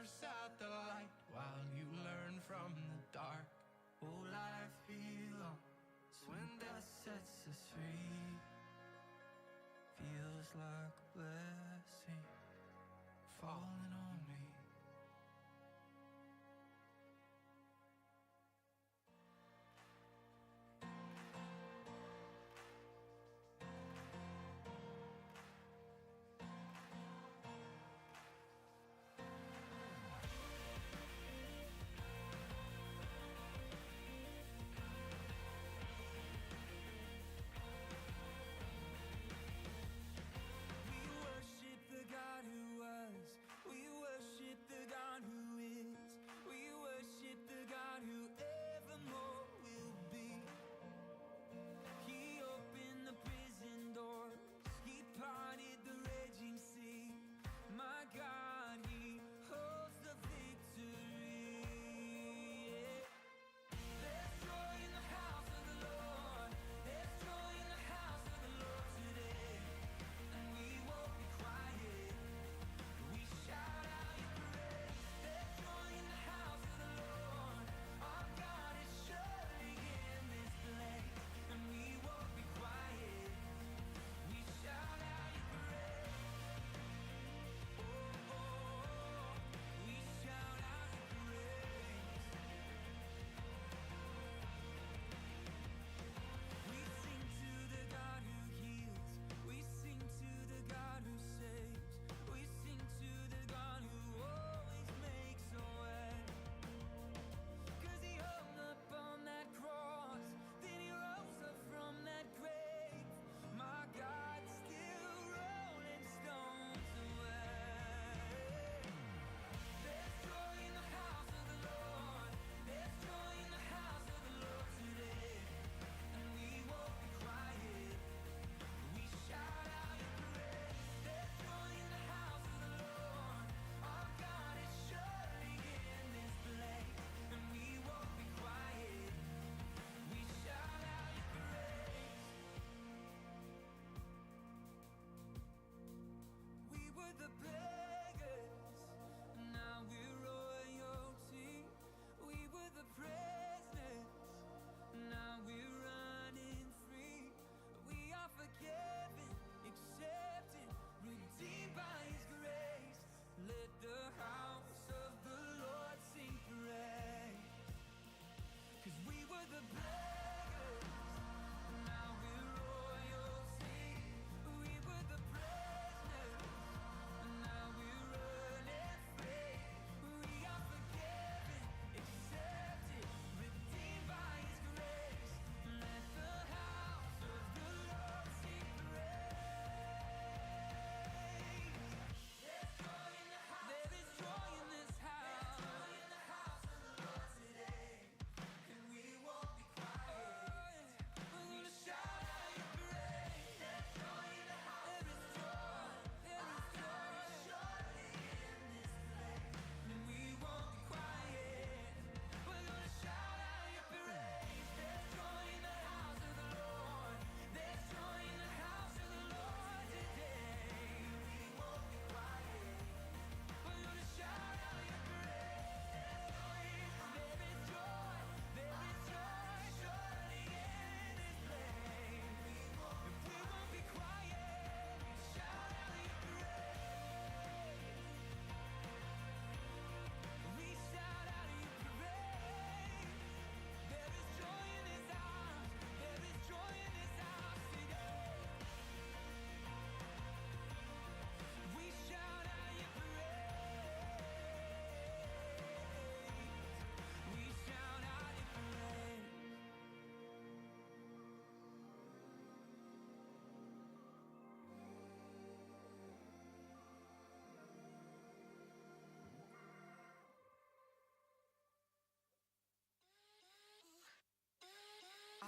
curse out the light while you learn from the dark. Oh, life belongs when death sets us free. Feels like a blessing falling on me.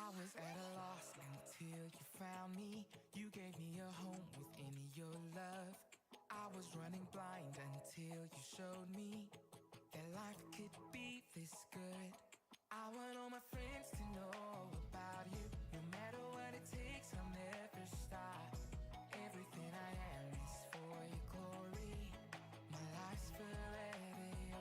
I was at a loss until you found me. You gave me a home within your love. I was running blind until you showed me that life could be this good. I want all my friends to know about you. No matter what it takes, I'll never stop. Everything I am is for your glory. My life's forever yours.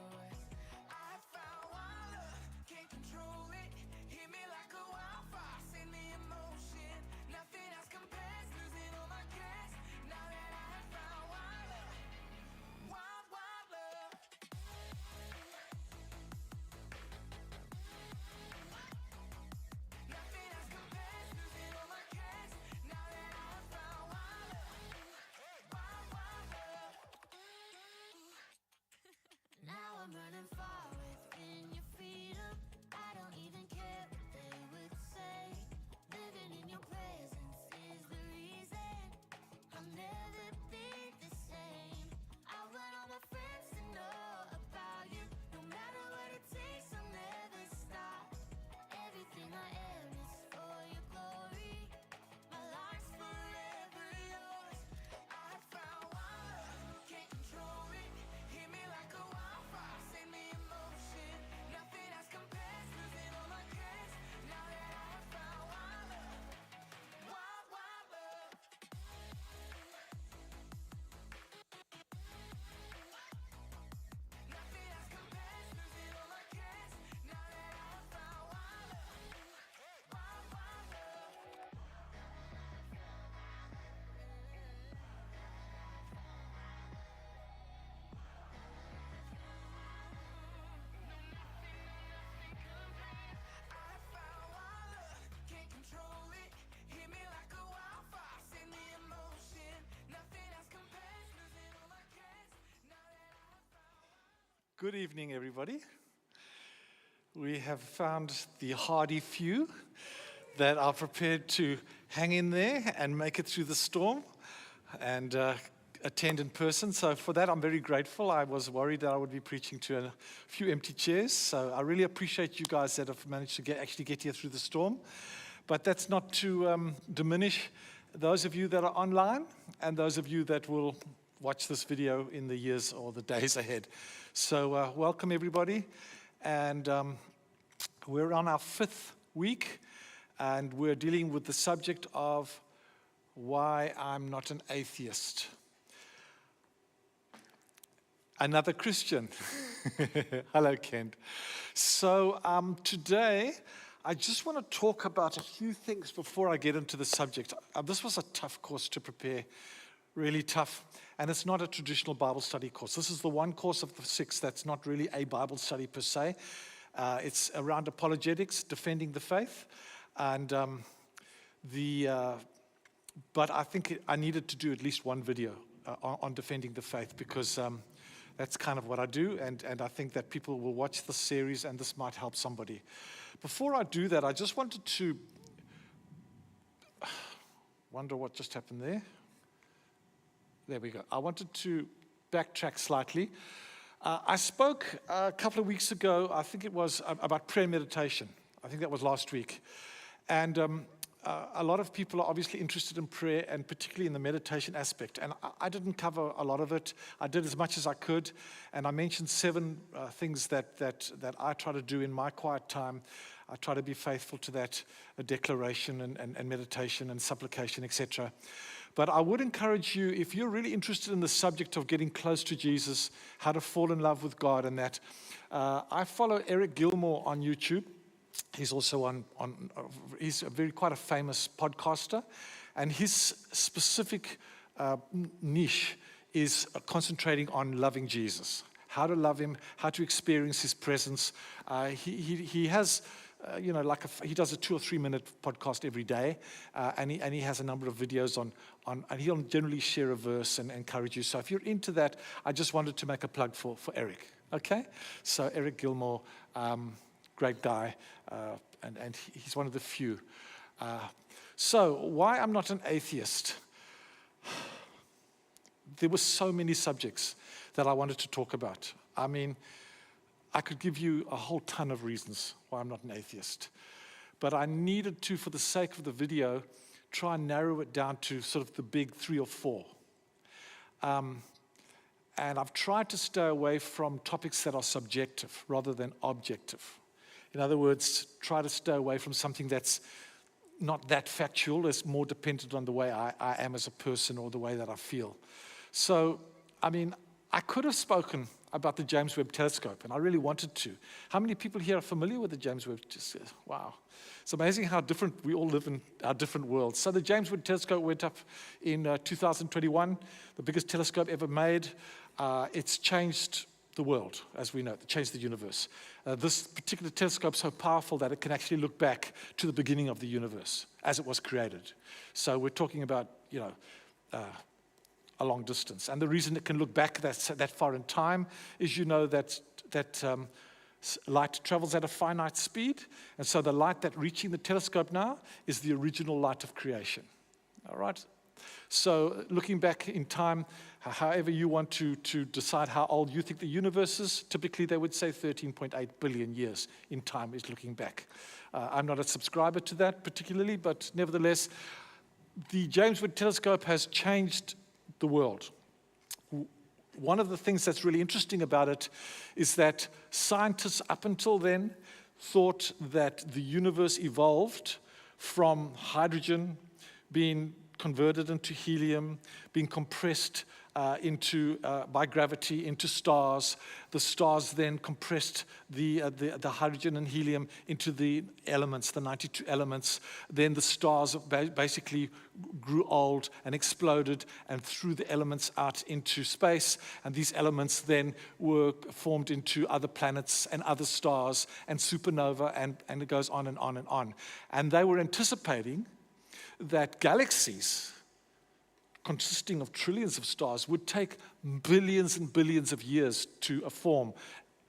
Good evening, everybody. We have found the hardy few that are prepared to hang in there and make it through the storm and attend in person. So for that, I'm very grateful. I was worried that I would be preaching to a few empty chairs. So I really appreciate you guys that have managed to actually get here through the storm. But that's not to diminish those of you that are online and those of you that will watch this video in the years or the days ahead. So welcome, everybody. And we're on our 5th week, and we're dealing with the subject of why I'm not an atheist. Another Christian. Hello, Kent. So today, I just want to talk about a few things before I get into the subject. This was a tough course to prepare, really tough. And it's not a traditional Bible study course. This is the one course of the 6 that's not really a Bible study per se. It's around apologetics, defending the faith. And but I think I needed to do at least one video on defending the faith because that's kind of what I do. And I think that people will watch this series and this might help somebody. Before I do that, I just wanted to wonder what just happened there. There we go. I wanted to backtrack slightly. I spoke a couple of weeks ago, I think it was about prayer meditation. I think that was last week. And a lot of people are obviously interested in prayer and particularly in the meditation aspect. And I didn't cover a lot of it. I did as much as I could. And I mentioned 7 things that I try to do in my quiet time. I try to be faithful to that declaration and meditation and supplication, etc. But I would encourage you, if you're really interested in the subject of getting close to Jesus, how to fall in love with God and that, I follow Eric Gilmore on YouTube. He's also he's quite a famous podcaster, and his specific niche is concentrating on loving Jesus, how to love him, how to experience his presence. He has he does a 2 or 3 minute podcast every day, and he has a number of videos on, and he'll generally share a verse and encourage you. So if you're into that, I just wanted to make a plug for Eric. Okay, so Eric Gilmore, great guy, and he's one of the few. So why I'm not an atheist? There were so many subjects that I wanted to talk about. I mean, I could give you a whole ton of reasons why I'm not an atheist. But I needed to, for the sake of the video, try and narrow it down to sort of the big 3 or 4. And I've tried to stay away from topics that are subjective rather than objective. In other words, try to stay away from something that's not that factual, it's more dependent on the way I am as a person or the way that I feel. So, I mean, I could have spoken about the James Webb Telescope, and I really wanted to. How many people here are familiar with the James Webb? Wow. It's amazing how different we all live in our different worlds. So the James Webb Telescope went up in 2021, the biggest telescope ever made. It's changed the world, as we know. It changed the universe. This particular telescope is so powerful that it can actually look back to the beginning of the universe as it was created. So we're talking about, a long distance. And the reason it can look back that far in time is that light travels at a finite speed. And so the light that's reaching the telescope now is the original light of creation. All right? So looking back in time, however you want to decide how old you think the universe is, typically they would say 13.8 billion years in time is looking back. I'm not a subscriber to that particularly, but nevertheless, the James Webb Telescope has changed the world. One of the things that's really interesting about it is that scientists up until then thought that the universe evolved from hydrogen being converted into helium, being compressed by gravity into stars. The stars then compressed the hydrogen and helium into the elements, the 92 elements. Then the stars basically grew old and exploded and threw the elements out into space. And these elements then were formed into other planets and other stars and supernova, and it goes on and on and on. And they were anticipating that galaxies consisting of trillions of stars would take billions and billions of years to form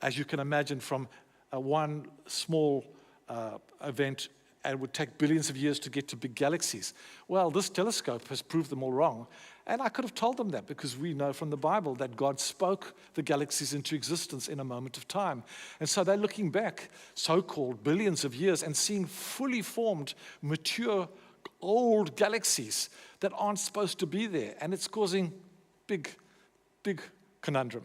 as you can imagine, from one small event, and it would take billions of years to get to big galaxies. Well, this telescope has proved them all wrong. And I could have told them that, because we know from the Bible that God spoke the galaxies into existence in a moment of time. And so they're looking back, so-called billions of years, and seeing fully formed, mature, old galaxies that aren't supposed to be there. And it's causing big conundrum.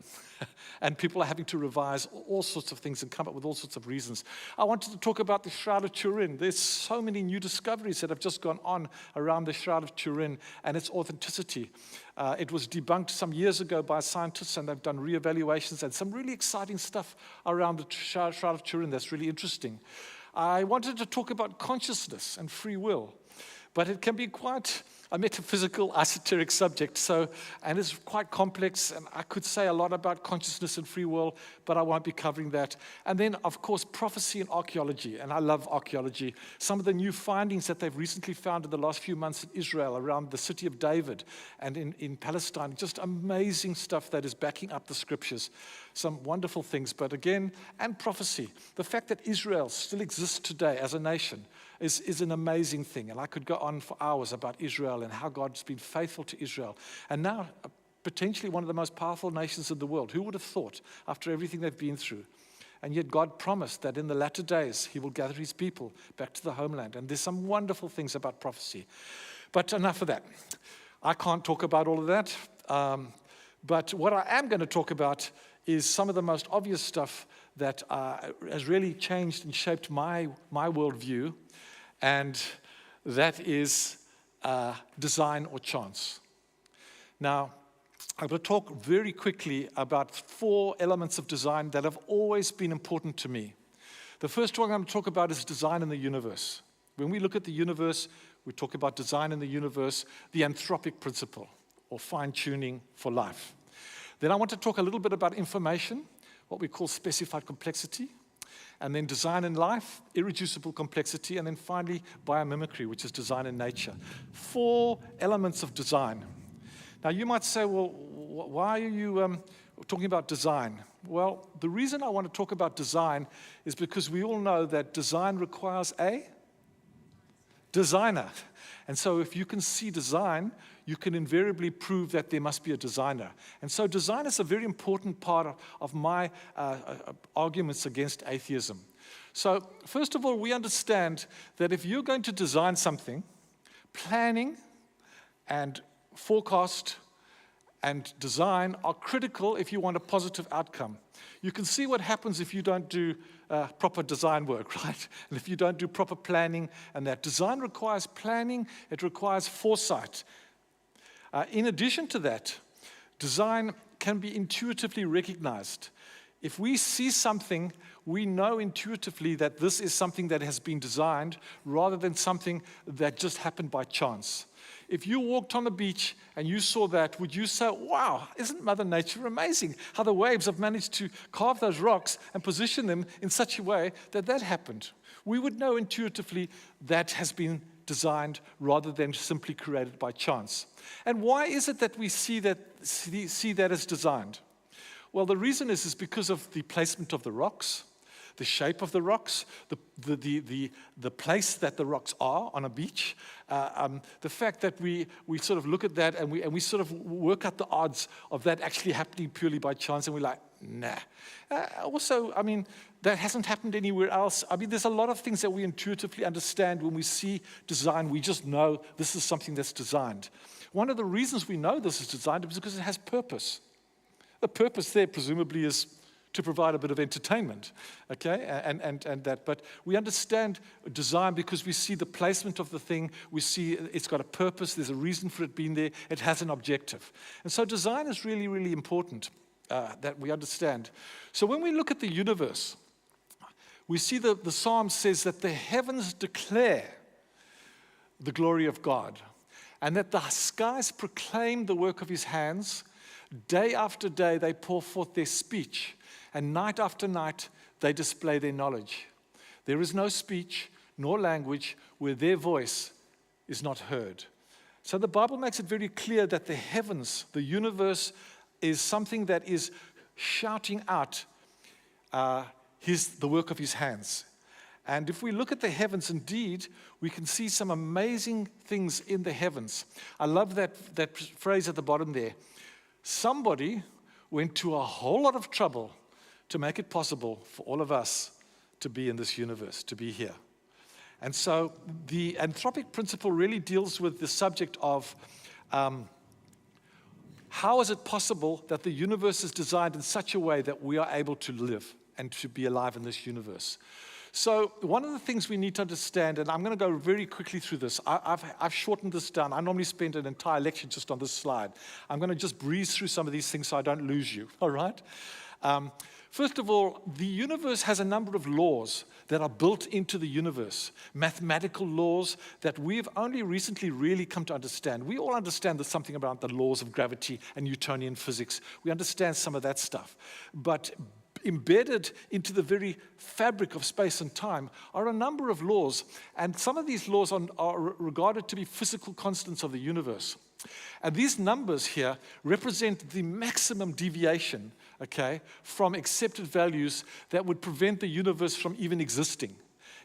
And people are having to revise all sorts of things and come up with all sorts of reasons. I wanted to talk about the Shroud of Turin. There's so many new discoveries that have just gone on around the Shroud of Turin and its authenticity. It was debunked some years ago by scientists, and they've done reevaluations and some really exciting stuff around the Shroud of Turin that's really interesting. I wanted to talk about consciousness and free will, but it can be quite a metaphysical, esoteric subject, and it's quite complex, and I could say a lot about consciousness and free will, but I won't be covering that. And then, of course, prophecy and archaeology, and I love archaeology. Some of the new findings that they've recently found in the last few months in Israel, around the city of David, and in Palestine, just amazing stuff that is backing up the scriptures. Some wonderful things, but again, and prophecy. The fact that Israel still exists today as a nation is an amazing thing. And I could go on for hours about Israel and how God's been faithful to Israel. And now, potentially one of the most powerful nations in the world. Who would have thought, after everything they've been through? And yet God promised that in the latter days, he will gather his people back to the homeland. And there's some wonderful things about prophecy. But enough of that. I can't talk about all of that. But what I am going to talk about is some of the most obvious stuff that has really changed and shaped my worldview. And that is design or chance. Now, I'm going to talk very quickly about 4 elements of design that have always been important to me. The first one I'm going to talk about is design in the universe. When we look at the universe, we talk about design in the universe, the anthropic principle, or fine-tuning for life. Then I want to talk a little bit about information, what we call specified complexity. And then design in life, irreducible complexity, and then finally biomimicry, which is design in nature. 4 elements of design. Now you might say, well, why are you talking about design? Well, the reason I want to talk about design is because we all know that design requires a designer. And so if you can see design, you can invariably prove that there must be a designer. And so design is a very important part of my arguments against atheism. So first of all, we understand that if you're going to design something, planning and forecast and design are critical if you want a positive outcome. You can see what happens if you don't do proper design work, right? And if you don't do proper planning, and that design requires planning, it requires foresight. In addition to that, design can be intuitively recognized. If we see something, we know intuitively that this is something that has been designed rather than something that just happened by chance. If you walked on the beach and you saw that, would you say, wow, isn't Mother Nature amazing? How the waves have managed to carve those rocks and position them in such a way that that happened. We would know intuitively that has been designed rather than simply created by chance. And why is it that we see that as designed? Well, the reason is because of the placement of the rocks, the shape of the rocks, the place that the rocks are on a beach, the fact that we sort of look at that and we sort of work out the odds of that actually happening purely by chance, and we're like, nah. Also, I mean, that hasn't happened anywhere else. I mean, there's a lot of things that we intuitively understand when we see design. We just know this is something that's designed. One of the reasons we know this is designed is because it has purpose. The purpose there presumably is to provide a bit of entertainment, okay, and that. But we understand design because we see the placement of the thing, we see it's got a purpose, there's a reason for it being there, it has an objective. And so design is really, really important that we understand. So when we look at the universe, we see the Psalm says that the heavens declare the glory of God, and that the skies proclaim the work of his hands. Day after day they pour forth their speech, and night after night they display their knowledge. There is no speech nor language where their voice is not heard. So the Bible makes it very clear that the heavens, the universe, is something that is shouting out the work of his hands. And if we look at the heavens, indeed, we can see some amazing things in the heavens. I love that phrase at the bottom there. Somebody went to a whole lot of trouble to make it possible for all of us to be in this universe, to be here. And so the anthropic principle really deals with the subject of how is it possible that the universe is designed in such a way that we are able to live and to be alive in this universe. So one of the things we need to understand, and I'm going to go very quickly through this. I've shortened this down. I normally spend an entire lecture just on this slide. I'm going to just breeze through some of these things so I don't lose you, all right? First of all, the universe has a number of laws that are built into the universe, mathematical laws that we've only recently really come to understand. We all understand there's something about the laws of gravity and Newtonian physics. We understand some of that stuff. But embedded into the very fabric of space and time are a number of laws, and some of these laws are regarded to be physical constants of the universe. And these numbers here represent the maximum deviation, okay, from accepted values that would prevent the universe from even existing.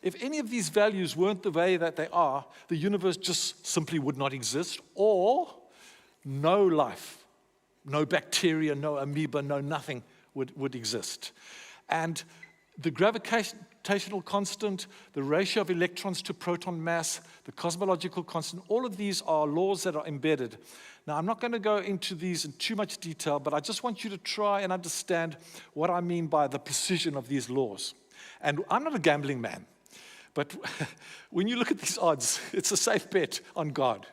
If any of these values weren't the way that they are, the universe just simply would not exist, or no life, no bacteria, no amoeba, no nothing would exist. And the gravitational constant, the ratio of electrons to proton mass, the cosmological constant, all of these are laws that are embedded. Now, I'm not going to go into these in too much detail, but I just want you to try and understand what I mean by the precision of these laws. And I'm not a gambling man, but when you look at these odds, it's a safe bet on God.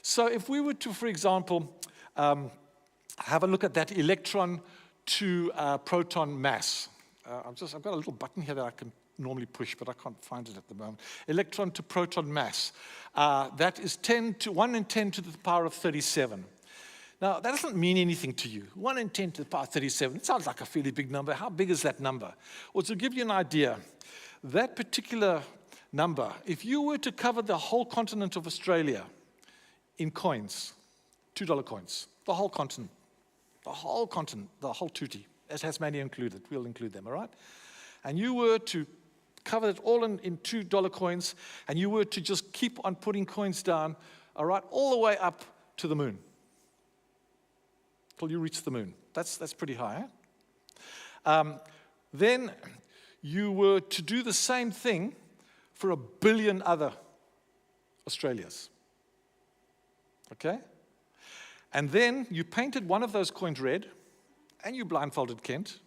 So if we were to, for example, have a look at that electron to proton mass. I've got a little button here that I can normally push, but I can't find it at the moment. Electron to proton mass. That is 1 in 10 to the power of 37. Now, that doesn't mean anything to you. 1 in 10 to the power of 37. It sounds like a fairly big number. How big is that number? Well, to give you an idea, that particular number, if you were to cover the whole continent of Australia in coins, $2 coins, the whole continent, the whole tutti, as Tasmania included, we'll include them, all right? And you were to cover it all in $2 coins, and you were to just keep on putting coins down, all right, all the way up to the moon, till you reach the moon. That's pretty high, eh? Then you were to do the same thing for 1 billion other Australias, okay? And then you painted one of those coins red, and you blindfolded Kent,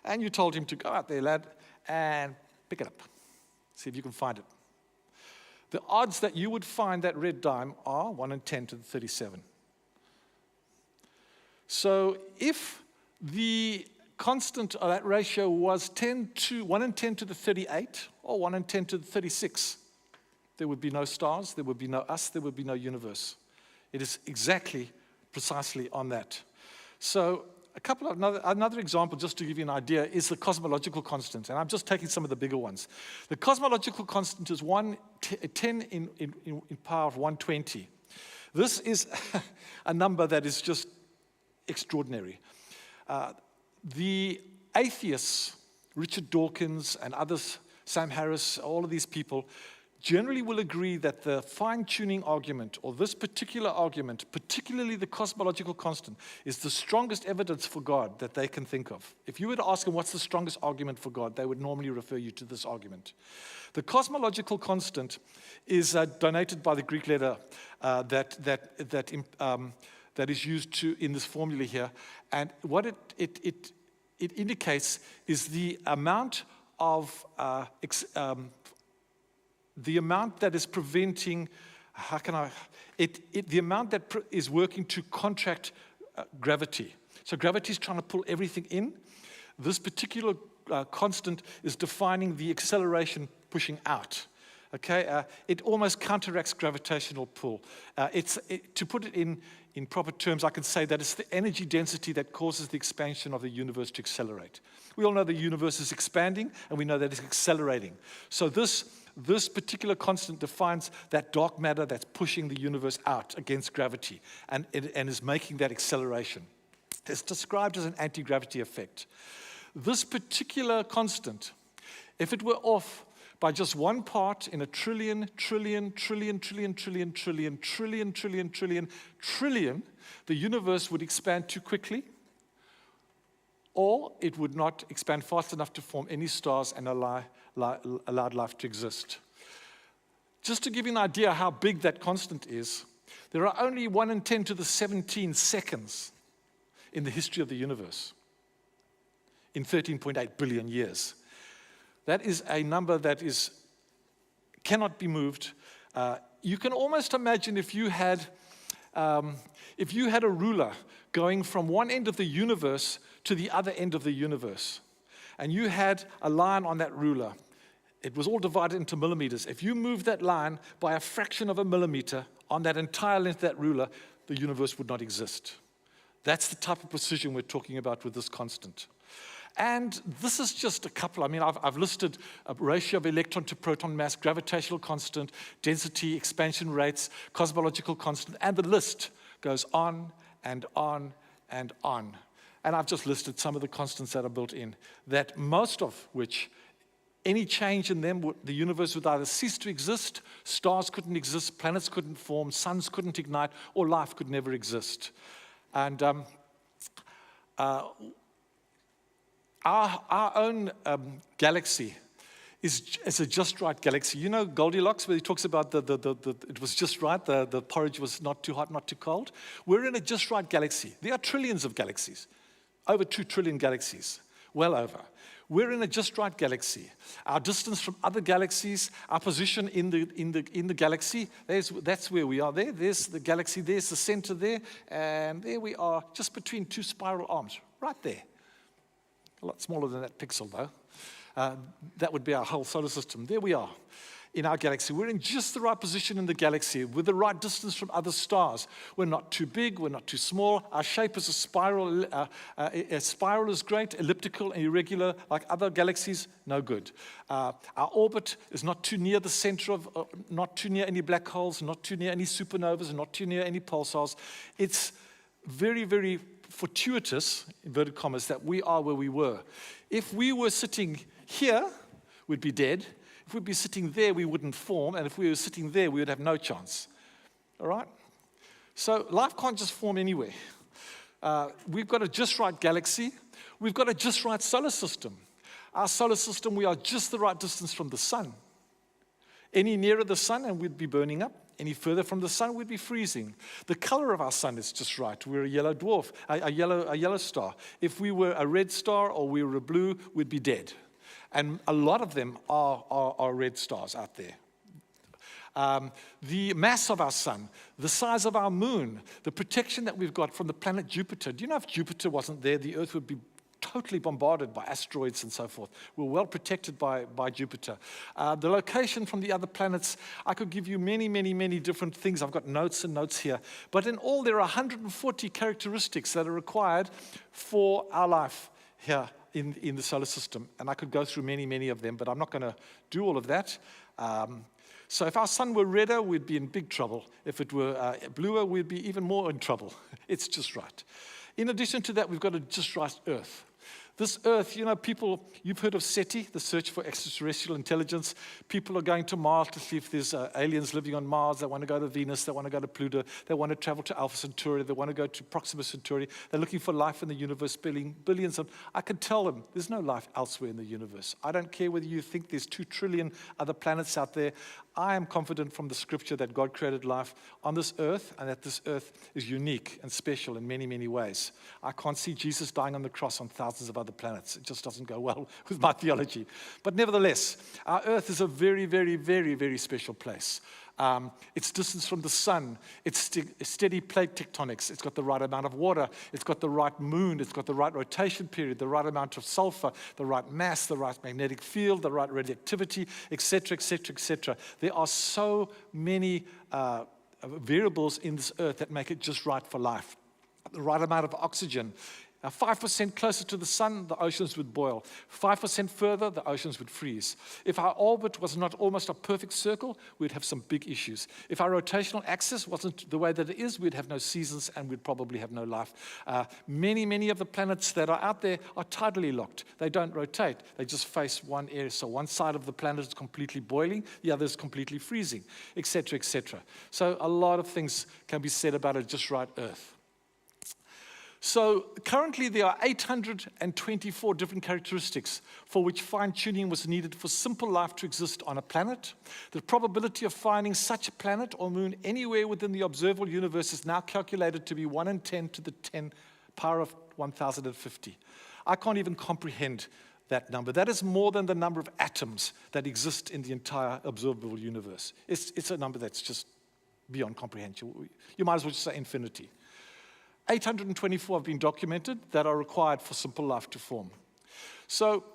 and you told him to go out there, lad, and pick it up. See if you can find it. The odds that you would find that red dime are 1 in 10 to the 37. So if the constant of that ratio was 1 in 10 to the 38, or 1 in 10 to the 36, there would be no stars, there would be no us, there would be no universe. It is exactly precisely on that. So another example, just to give you an idea, is the cosmological constant, and I'm just taking some of the bigger ones. The cosmological constant is 10 in power of 120. This is a number that is just extraordinary. The atheists, Richard Dawkins and others, Sam Harris, all of these people, generally will agree that the fine-tuning argument, or this particular argument, particularly the cosmological constant, is the strongest evidence for God that they can think of. If you were to ask them what's the strongest argument for God, they would normally refer you to this argument. The cosmological constant is donated by the Greek letter that is used in this formula here, and what it indicates is the amount of the amount that is preventing, the amount that is working to contract gravity. So gravity is trying to pull everything in. This particular constant is defining the acceleration pushing out. Okay, it almost counteracts gravitational pull. To put it in proper terms, I can say that it's the energy density that causes the expansion of the universe to accelerate. We all know the universe is expanding, and we know that it's accelerating. So this particular constant defines that dark matter that's pushing the universe out against gravity and is making that acceleration. It's described as an anti-gravity effect. this particular constant, if it were off by just one part in a trillion, the universe would expand too quickly, or it would not expand fast enough to form any stars and allowed life to exist. Just to give you an idea how big that constant is, there are only 1 in 10 to the 17 seconds in the history of the universe in 13.8 billion years. That is a number that cannot be moved. You can almost imagine if you had a ruler going from one end of the universe to the other end of the universe, and you had a line on that ruler. It was all divided into millimeters. If you moved that line by a fraction of a millimeter on that entire length of that ruler, the universe would not exist. That's the type of precision we're talking about with this constant. And this is just a couple. I mean, I've listed a ratio of electron to proton mass, gravitational constant, density, expansion rates, cosmological constant, and the list goes on and on and on. And I've just listed some of the constants that are built in, that most of which, any change in them, the universe would either cease to exist, stars couldn't exist, planets couldn't form, suns couldn't ignite, or life could never exist. And our own galaxy is a just right galaxy. You know Goldilocks, where he talks about it was just right, the porridge was not too hot, not too cold? We're in a just right galaxy. There are trillions of galaxies, over 2 trillion galaxies, well over. We're in a just right galaxy. Our distance from other galaxies, our position in the galaxy, that's where we are there. There's the galaxy, there's the center there, and there we are, just between 2 spiral arms, right there. A lot smaller than that pixel, though. That would be our whole solar system. There we are in our galaxy. We're in just the right position in the galaxy with the right distance from other stars. We're not too big, we're not too small. Our shape is a spiral. A spiral is great, elliptical and irregular, like other galaxies, no good. Our orbit is not too near the center of, not too near any black holes, not too near any supernovas, not too near any pulsars. It's very, very fortuitous, inverted commas, that we are where we were. If we were sitting here, we'd be dead. If we'd be sitting there, we wouldn't form. And if we were sitting there, we would have no chance. All right? So life can't just form anywhere. We've got a just right galaxy. We've got a just right solar system. Our solar system, we are just the right distance from the sun. Any nearer the sun, and we'd be burning up. Any further from the sun, we'd be freezing. The color of our sun is just right. We're a yellow dwarf, a yellow star. If we were a red star or we were a blue, we'd be dead. And a lot of them are red stars out there. The mass of our sun, the size of our moon, the protection that we've got from the planet Jupiter. Do you know if Jupiter wasn't there, the Earth would be totally bombarded by asteroids and so forth. We're well protected by Jupiter. The location from the other planets, I could give you many, many, many different things. I've got notes and notes here. But in all, there are 140 characteristics that are required for our life here in the solar system. And I could go through many, many of them, but I'm not going to do all of that. So if our sun were redder, we'd be in big trouble. If it were bluer, we'd be even more in trouble. It's just right. In addition to that, we've got a just right Earth. This Earth, you know, people, you've heard of SETI, the search for extraterrestrial intelligence. People are going to Mars to see if there's aliens living on Mars. They want to go to Venus. They want to go to Pluto. They want to travel to Alpha Centauri. They want to go to Proxima Centauri. They're looking for life in the universe, billions of. I can tell them there's no life elsewhere in the universe. I don't care whether you think there's 2 trillion other planets out there. I am confident from the scripture that God created life on this earth and that this earth is unique and special in many, many ways. I can't see Jesus dying on the cross on thousands of other planets. It just doesn't go well with my theology. But nevertheless, our earth is a very, very, very, very special place. Its distance from the sun, its steady plate tectonics, it's got the right amount of water, it's got the right moon, it's got the right rotation period, the right amount of sulfur, the right mass, the right magnetic field, the right radioactivity, etc., etc., etc. There are so many variables in this earth that make it just right for life. The right amount of oxygen, 5% closer to the sun, the oceans would boil. 5% further, the oceans would freeze. If our orbit was not almost a perfect circle, we'd have some big issues. If our rotational axis wasn't the way that it is, we'd have no seasons and we'd probably have no life. Many of the planets that are out there are tidally locked. They don't rotate. They just face one area. So one side of the planet is completely boiling, the other is completely freezing, etc., etc. So a lot of things can be said about a just right Earth. So currently there are 824 different characteristics for which fine-tuning was needed for simple life to exist on a planet. The probability of finding such a planet or moon anywhere within the observable universe is now calculated to be 1 in 10 to the 10 power of 1050. I can't even comprehend that number. That is more than the number of atoms that exist in the entire observable universe. It's a number that's just beyond comprehension. You might as well just say infinity. 824 have been documented that are required for simple life to form. So,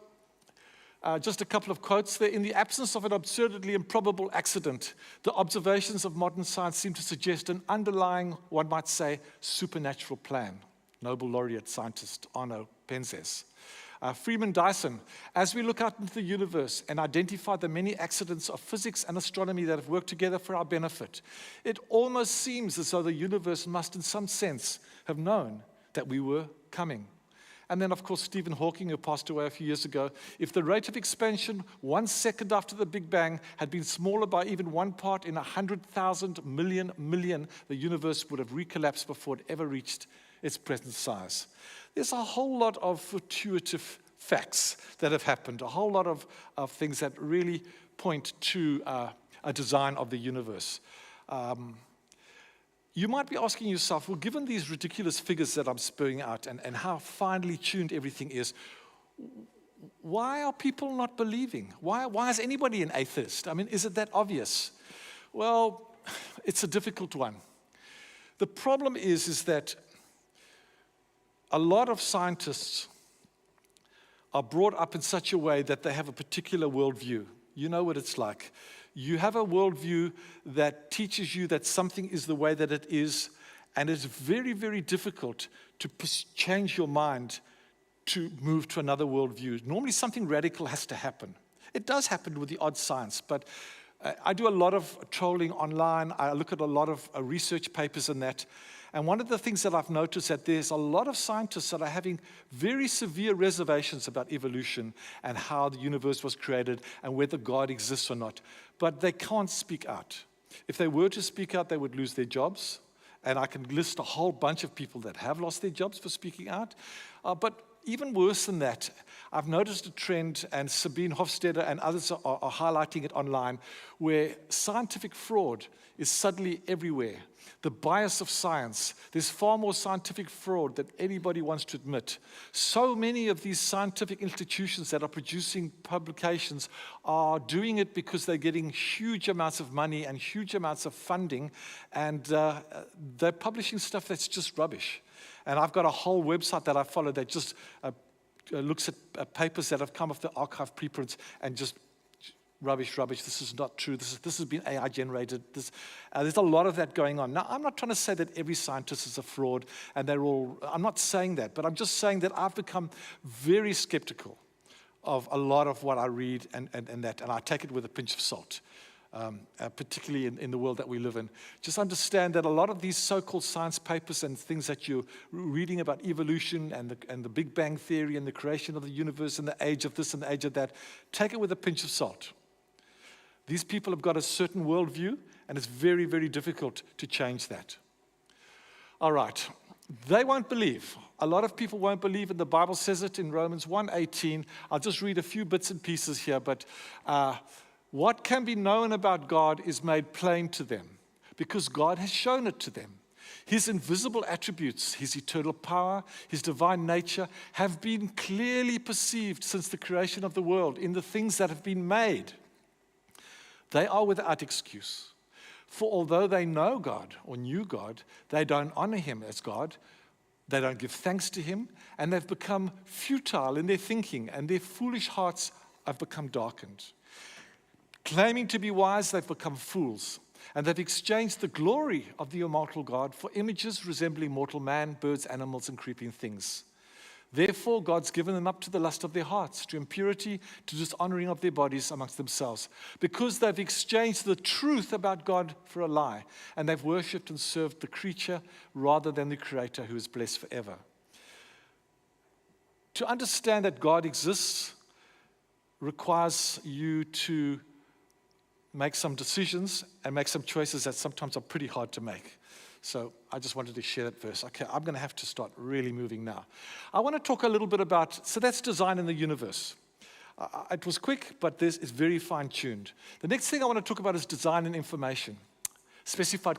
just a couple of quotes there. In the absence of an absurdly improbable accident, the observations of modern science seem to suggest an underlying, one might say, supernatural plan. Nobel laureate scientist Arno Penzias. Freeman Dyson, as we look out into the universe and identify the many accidents of physics and astronomy that have worked together for our benefit, it almost seems as though the universe must in some sense have known that we were coming. And then, of course, Stephen Hawking, who passed away a few years ago, if the rate of expansion 1 second after the Big Bang had been smaller by even 1 part in 100,000 million, the universe would have recollapsed before it ever reached its present size. There's a whole lot of fortuitous facts that have happened, a whole lot of things that really point to a design of the universe. You might be asking yourself, well, given these ridiculous figures that I'm spewing out and how finely tuned everything is, why are people not believing? Why is anybody an atheist? I mean, is it that obvious? Well, it's a difficult one. The problem is that a lot of scientists are brought up in such a way that they have a particular worldview. You know what it's like. You have a worldview that teaches you that something is the way that it is, and it's very, very difficult to change your mind to move to another worldview. Normally something radical has to happen. It does happen with the odd science, but I do a lot of trolling online. I look at a lot of research papers and that. And one of the things that I've noticed that there's a lot of scientists that are having very severe reservations about evolution and how the universe was created and whether God exists or not. But they can't speak out. If they were to speak out, they would lose their jobs. And I can list a whole bunch of people that have lost their jobs for speaking out. But even worse than that, I've noticed a trend, and Sabine Hofstede and others are highlighting it online, where scientific fraud is suddenly everywhere. The bias of science. There's far more scientific fraud than anybody wants to admit. So many of these scientific institutions that are producing publications are doing it because they're getting huge amounts of money and huge amounts of funding, and they're publishing stuff that's just rubbish. And I've got a whole website that I follow that just looks at papers that have come off the archive preprints and just rubbish, this is not true, this has been AI generated. There's a lot of that going on. Now, I'm not trying to say that every scientist is a fraud, and I'm not saying that, but I'm just saying that I've become very skeptical of a lot of what I read and I take it with a pinch of salt, particularly in the world that we live in. Just understand that a lot of these so-called science papers and things that you're reading about evolution and the Big Bang Theory and the creation of the universe and the age of this and the age of that, take it with a pinch of salt. These people have got a certain worldview, and it's very, very difficult to change that. All right. They won't believe. A lot of people won't believe, and the Bible says it in Romans 1:18. I'll just read a few bits and pieces here, but what can be known about God is made plain to them, because God has shown it to them. His invisible attributes, his eternal power, his divine nature, have been clearly perceived since the creation of the world in the things that have been made. They are without excuse. For although they know God or knew God, they don't honor him as God. They don't give thanks to him, and they've become futile in their thinking, and their foolish hearts have become darkened. Claiming to be wise, they've become fools, and they've exchanged the glory of the immortal God for images resembling mortal man, birds, animals, and creeping things. Therefore, God's given them up to the lust of their hearts, to impurity, to dishonoring of their bodies amongst themselves, because they've exchanged the truth about God for a lie, and they've worshipped and served the creature rather than the Creator, who is blessed forever. To understand that God exists requires you to make some decisions and make some choices that sometimes are pretty hard to make. So I just wanted to share that verse. Okay, I'm going to have to start really moving now. I want to talk a little bit about, so that's design in the universe. It was quick, but it's very fine-tuned. The next thing I want to talk about is design and information, specified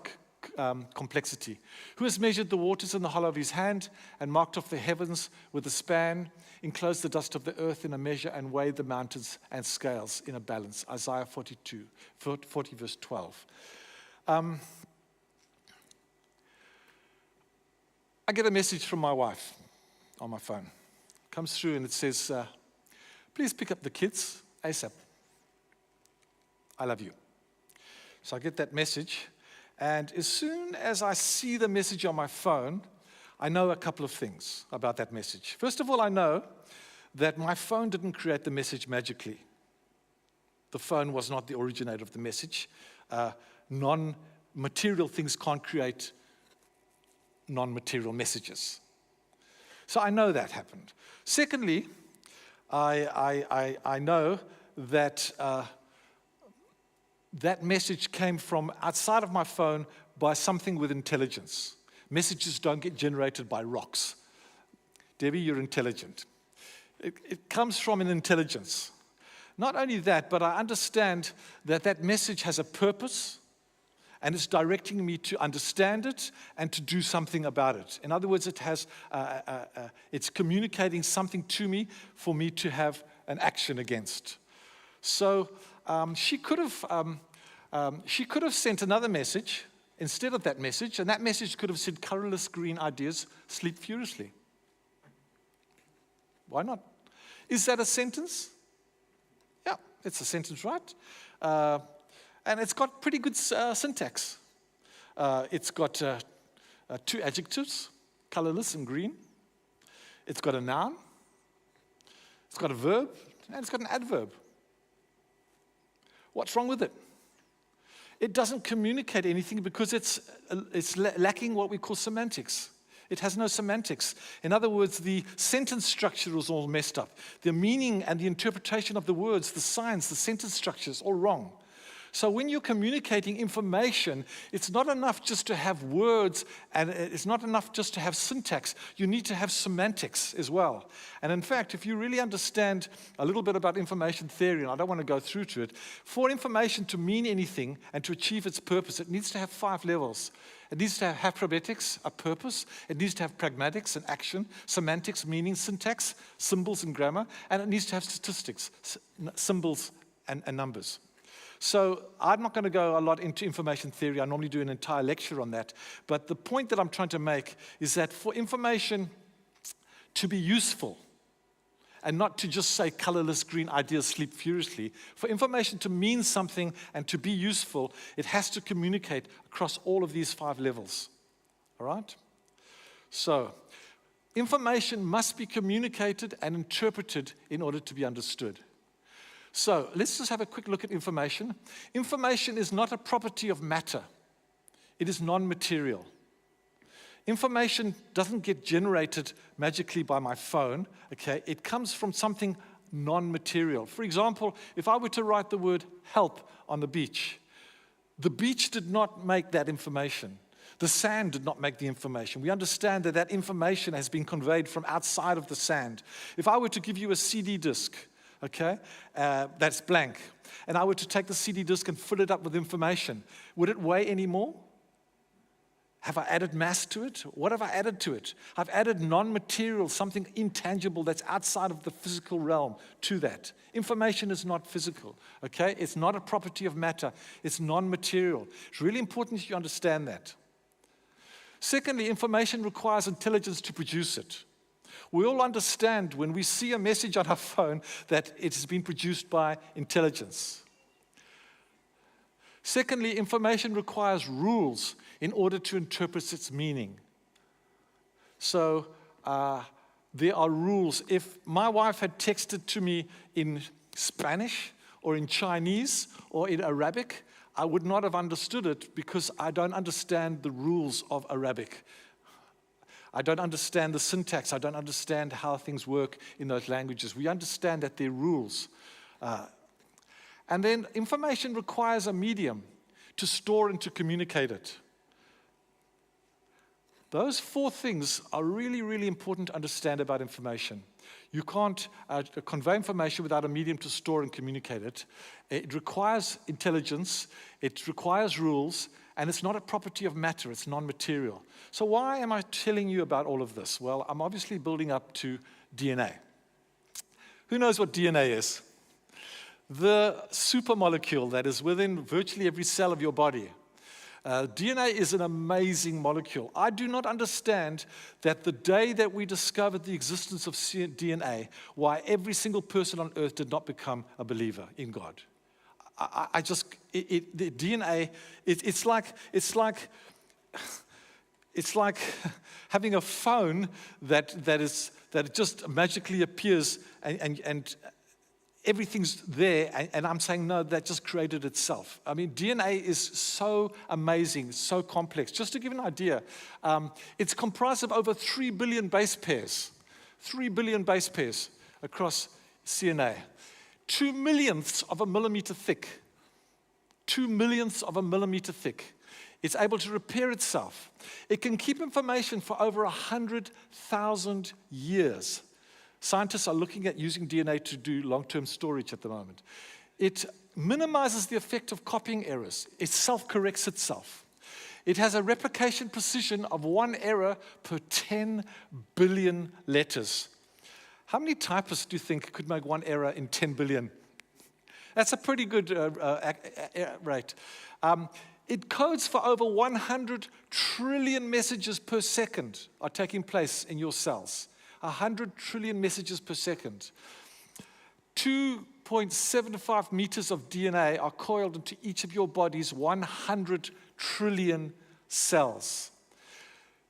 complexity. Who has measured the waters in the hollow of his hand and marked off the heavens with a span, enclosed the dust of the earth in a measure, and weighed the mountains and scales in a balance? Isaiah 40 verse 12. I get a message from my wife on my phone. It comes through and it says, please pick up the kids ASAP. I love you. So I get that message, and as soon as I see the message on my phone, I know a couple of things about that message. First of all, I know that my phone didn't create the message magically. The phone was not the originator of the message. Non-material things can't create non-material messages. So I know that happened. Secondly, I know that that message came from outside of my phone by something with intelligence. Messages don't get generated by rocks. Debbie, you're intelligent. It comes from an intelligence. Not only that, but I understand that that message has a purpose, and it's directing me to understand it and to do something about it. In other words, it's communicating something to me for me to have an action against. So she could have sent another message instead of that message, and that message could have said, "Colorless green ideas sleep furiously." Why not? Is that a sentence? Yeah, it's a sentence, right? And it's got pretty good syntax. It's got two adjectives, colorless and green. It's got a noun. It's got a verb, and it's got an adverb. What's wrong with it? It doesn't communicate anything because it's lacking what we call semantics. It has no semantics. In other words, the sentence structure is all messed up. The meaning and the interpretation of the words, the signs, the sentence structure is all wrong. So when you're communicating information, it's not enough just to have words, and it's not enough just to have syntax. You need to have semantics as well. And in fact, if you really understand a little bit about information theory, and I don't want to go through to it, for information to mean anything and to achieve its purpose, it needs to have 5 levels. It needs to have pragmatics, a purpose. It needs to have pragmatics, an action, semantics, meaning, syntax, symbols and grammar, and it needs to have statistics, symbols and numbers. So I'm not going to go a lot into information theory. I normally do an entire lecture on that. But the point that I'm trying to make is that for information to be useful, and not to just say colorless green ideas sleep furiously, for information to mean something and to be useful, it has to communicate across all of these 5 levels. All right? So information must be communicated and interpreted in order to be understood. So let's just have a quick look at information. Information is not a property of matter. It is non-material. Information doesn't get generated magically by my phone, okay? It comes from something non-material. For example, if I were to write the word help on the beach did not make that information. The sand did not make the information. We understand that that information has been conveyed from outside of the sand. If I were to give you a CD disc, okay, that's blank, and I were to take the CD disc and fill it up with information, would it weigh any more? Have I added mass to it? What have I added to it? I've added non-material, something intangible that's outside of the physical realm to that. Information is not physical, okay? It's not a property of matter. It's non-material. It's really important that you understand that. Secondly, information requires intelligence to produce it. We all understand when we see a message on our phone that it has been produced by intelligence. Secondly, information requires rules in order to interpret its meaning. So there are rules. If my wife had texted to me in Spanish or in Chinese or in Arabic, I would not have understood it because I don't understand the rules of Arabic. I don't understand the syntax. I don't understand how things work in those languages. We understand that there are rules. And then information requires a medium to store and to communicate it. Those 4 things are really, really important to understand about information. You can't convey information without a medium to store and communicate it. It requires intelligence, it requires rules, and it's not a property of matter, it's non-material. So why am I telling you about all of this? Well, I'm obviously building up to DNA. Who knows what DNA is? The supermolecule that is within virtually every cell of your body. DNA is an amazing molecule. I do not understand that the day that we discovered the existence of DNA, why every single person on earth did not become a believer in God. The DNA, it's like having a phone that just magically appears and everything's there, and I'm saying, no, that just created itself. I mean, DNA is so amazing, so complex. Just to give you an idea, it's comprised of over 3 billion base pairs. 3 billion base pairs across DNA. 2 millionths of a millimeter thick. 2 millionths of a millimeter thick. It's able to repair itself. It can keep information for over 100,000 years. Scientists are looking at using DNA to do long-term storage at the moment. It minimizes the effect of copying errors. It self-corrects itself. It has a replication precision of 1 error per 10 billion letters. How many typists do you think could make 1 error in 10 billion? That's a pretty good rate. It codes for over 100 trillion messages per second are taking place in your cells. 100 trillion messages per second. 2.75 meters of DNA are coiled into each of your body's 100 trillion cells.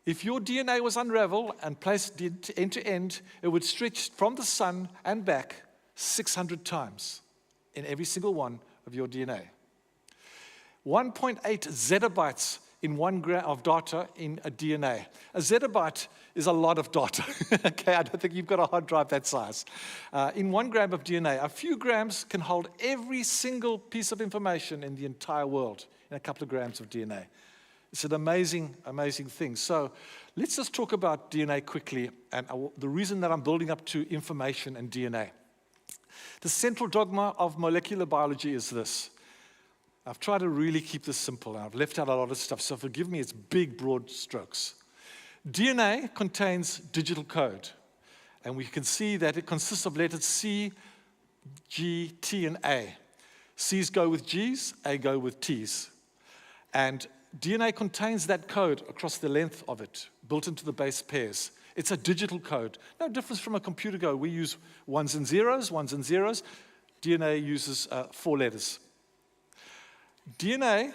If your DNA was unraveled and placed end to end, it would stretch from the sun and back 600 times in every single one of your DNA. 1.8 zettabytes in 1 gram of data in a DNA. A zettabyte is a lot of data. Okay, I don't think you've got a hard drive that size. In 1 gram of DNA, a few grams can hold every single piece of information in the entire world in a couple of grams of DNA. It's an amazing, amazing thing. So let's just talk about DNA quickly and the reason that I'm building up to information and DNA. The central dogma of molecular biology is this. I've tried to really keep this simple. I've left out a lot of stuff, so forgive me, it's big, broad strokes. DNA contains digital code, and we can see that it consists of letters C, G, T, and A. C's go with G's, A go with T's. And DNA contains that code across the length of it, built into the base pairs. It's a digital code. No difference from a computer code. We use ones and zeros. DNA uses 4 letters. DNA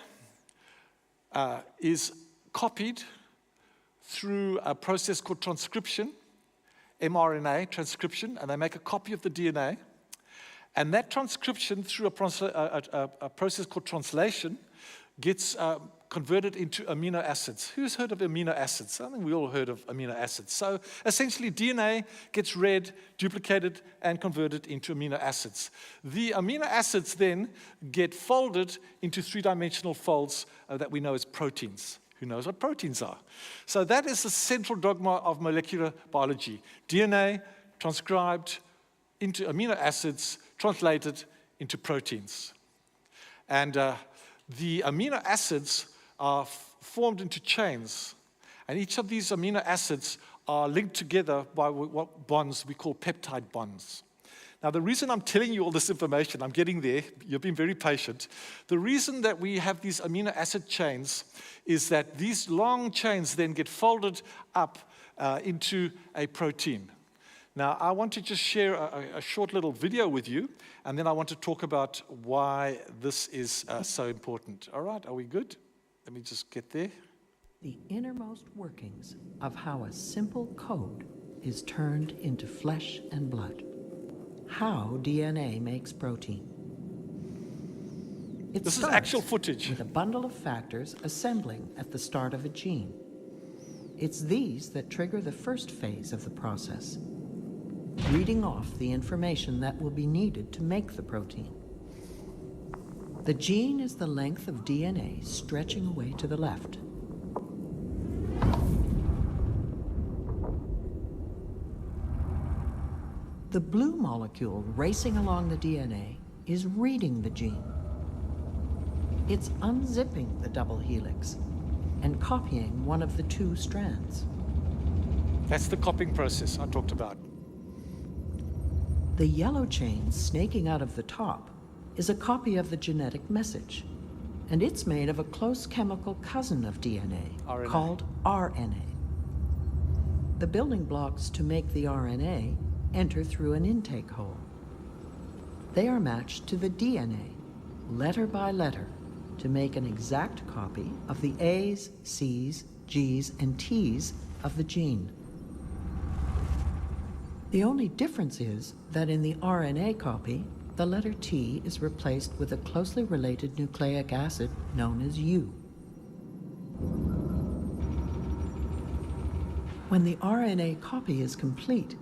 is copied through a process called transcription, mRNA transcription, and they make a copy of the DNA. And that transcription through a process called translation gets converted into amino acids. Who's heard of amino acids? I think we all heard of amino acids. So essentially DNA gets read, duplicated, and converted into amino acids. The amino acids then get folded into 3-dimensional folds that we know as proteins. Who knows what proteins are? So that is the central dogma of molecular biology. DNA transcribed into amino acids, translated into proteins. And the amino acids are formed into chains, and each of these amino acids are linked together by what bonds we call peptide bonds. Now, the reason I'm telling you all this information, I'm getting there, you've been very patient. The reason that we have these amino acid chains is that these long chains then get folded up into a protein. Now, I want to just share a short little video with you, and then I want to talk about why this is so important. All right, are we good? Let me just get there. The innermost workings of how a simple code is turned into flesh and blood. How DNA makes protein. This is actual footage. With a bundle of factors assembling at the start of a gene. It's these that trigger the first phase of the process, reading off the information that will be needed to make the protein. The gene is the length of DNA stretching away to the left. The blue molecule racing along the DNA is reading the gene. It's unzipping the double helix and copying one of the two strands. That's the copying process I talked about. The yellow chain snaking out of the top is a copy of the genetic message, and it's made of a close chemical cousin of DNA RNA. called RNA. The building blocks to make the RNA enter through an intake hole. They are matched to the DNA, letter by letter, to make an exact copy of the A's, C's, G's, and T's of the gene. The only difference is that in the RNA copy, the letter T is replaced with a closely related nucleic acid known as U. When the RNA copy is complete,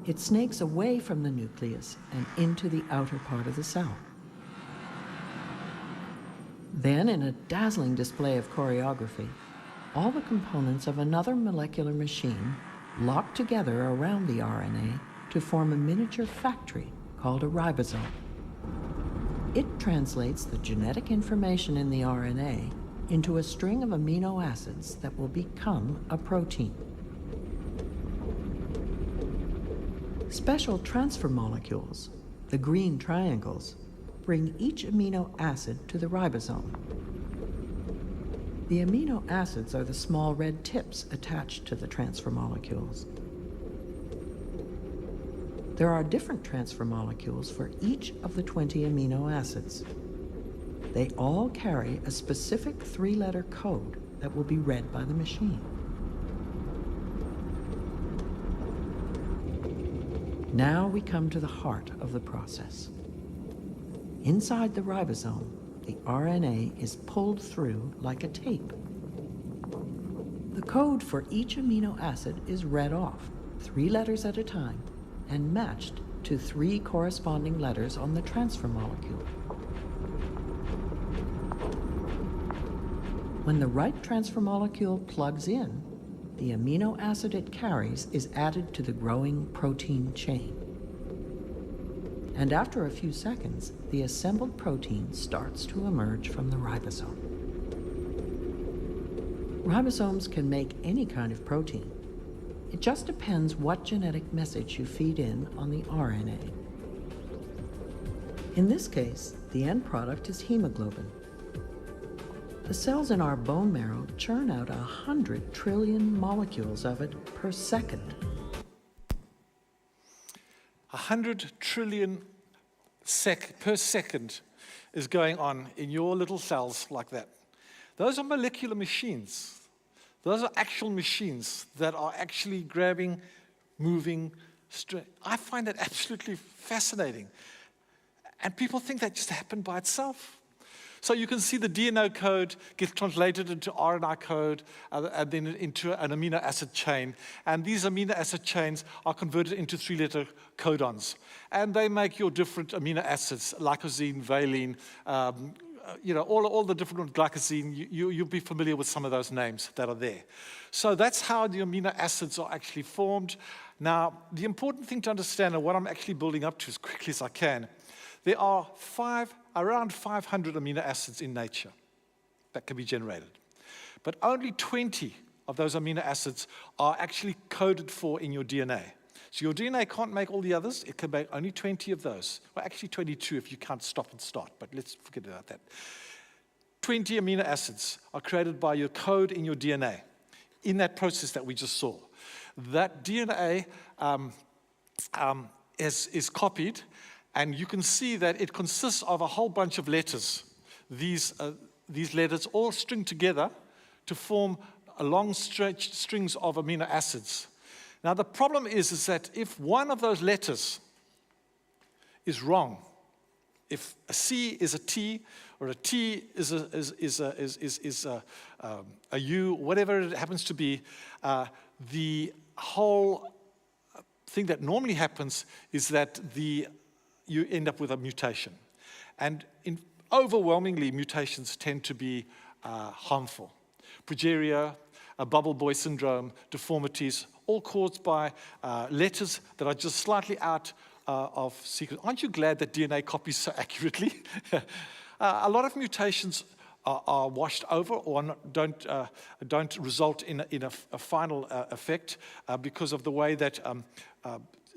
it snakes away from the nucleus and into the outer part of the cell. Then, in a dazzling display of choreography, all the components of another molecular machine lock together around the RNA to form a miniature factory called a ribosome. It translates the genetic information in the RNA into a string of amino acids that will become a protein. Special transfer molecules, the green triangles, bring each amino acid to the ribosome. The amino acids are the small red tips attached to the transfer molecules. There are different transfer molecules for each of the 20 amino acids. They all carry a specific 3-letter code that will be read by the machine. Now we come to the heart of the process. Inside the ribosome, the RNA is pulled through like a tape. The code for each amino acid is read off, 3 letters at a time, and matched to 3 corresponding letters on the transfer molecule. When the right transfer molecule plugs in, the amino acid it carries is added to the growing protein chain. And after a few seconds, the assembled protein starts to emerge from the ribosome. Ribosomes can make any kind of protein. It just depends what genetic message you feed in on the RNA. In this case, the end product is hemoglobin. The cells in our bone marrow churn out 100 trillion molecules of it per second. 100 trillion per second is going on in your little cells like that. Those are molecular machines. Those are actual machines that are actually grabbing, moving. I find that absolutely fascinating. And people think that just happened by itself. So you can see the DNA code gets translated into RNA code and then into an amino acid chain. And these amino acid chains are converted into 3-letter codons. And they make your different amino acids, lysine, valine, all the different glycosine. You'll be familiar with some of those names that are there. So that's how the amino acids are actually formed. Now, the important thing to understand, and what I'm actually building up to as quickly as I can, there are around 500 amino acids in nature that can be generated. But only 20 of those amino acids are actually coded for in your DNA. So your DNA can't make all the others. It can make only 20 of those. Well, actually 22 if you can't stop and start, but let's forget about that. 20 amino acids are created by your code in your DNA in that process that we just saw. That DNA is copied, and you can see that it consists of a whole bunch of letters. These letters all string together to form a long strings of amino acids. Now, the problem is that if one of those letters is wrong, if a C is a T, or a T is a U, whatever it happens to be, the whole thing that normally happens is that you end up with a mutation. And overwhelmingly, mutations tend to be harmful. Progeria, bubble boy syndrome, deformities, all caused by letters that are just slightly out of sequence. Aren't you glad that DNA copies so accurately? A lot of mutations are washed over or don't result in a final effect because of the way that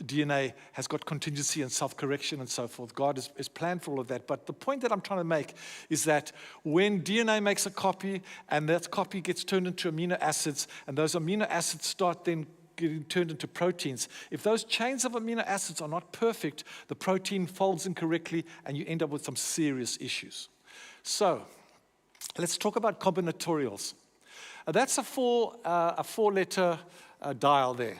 DNA has got contingency and self-correction and so forth. God is planned for all of that. But the point that I'm trying to make is that when DNA makes a copy and that copy gets turned into amino acids, and those amino acids start then getting turned into proteins, if those chains of amino acids are not perfect, the protein folds incorrectly and you end up with some serious issues. So let's talk about combinatorials. That's a four-letter dial there.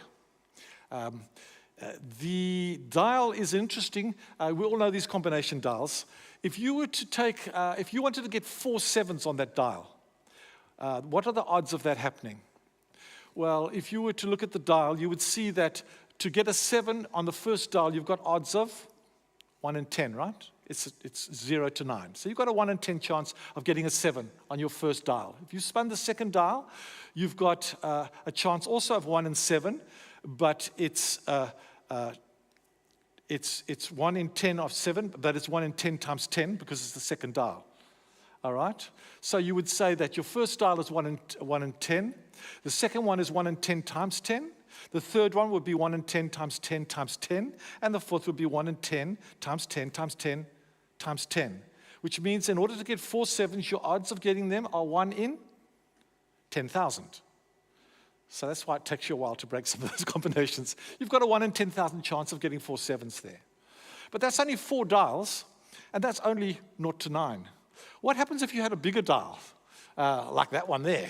The dial is interesting. We all know these combination dials. If you were to take, if you wanted to get 4 sevens on that dial, what are the odds of that happening? Well, if you were to look at the dial, you would see that to get a 7 on the first dial, you've got odds of 1 in 10, right? It's 0 to 9. So you've got a 1 in 10 chance of getting a 7 on your first dial. If you spun the second dial, you've got a chance also of 1 in 7, but it's 1 in 10 of 7, but it's 1 in 10 times 10 because it's the second dial. All right? So you would say that your first dial is 1 in 10. The second one is 1 in 10 times 10. The third one would be 1 in 10 times 10 times 10. And the fourth would be 1 in 10 times 10 times 10 times 10. Which means in order to get 4 sevens, your odds of getting them are 1 in 10,000. So that's why it takes you a while to break some of those combinations. You've got a 1 in 10,000 chance of getting 4 sevens there. But that's only 4 dials, and that's only 0 to 9. What happens if you had a bigger dial, like that one there?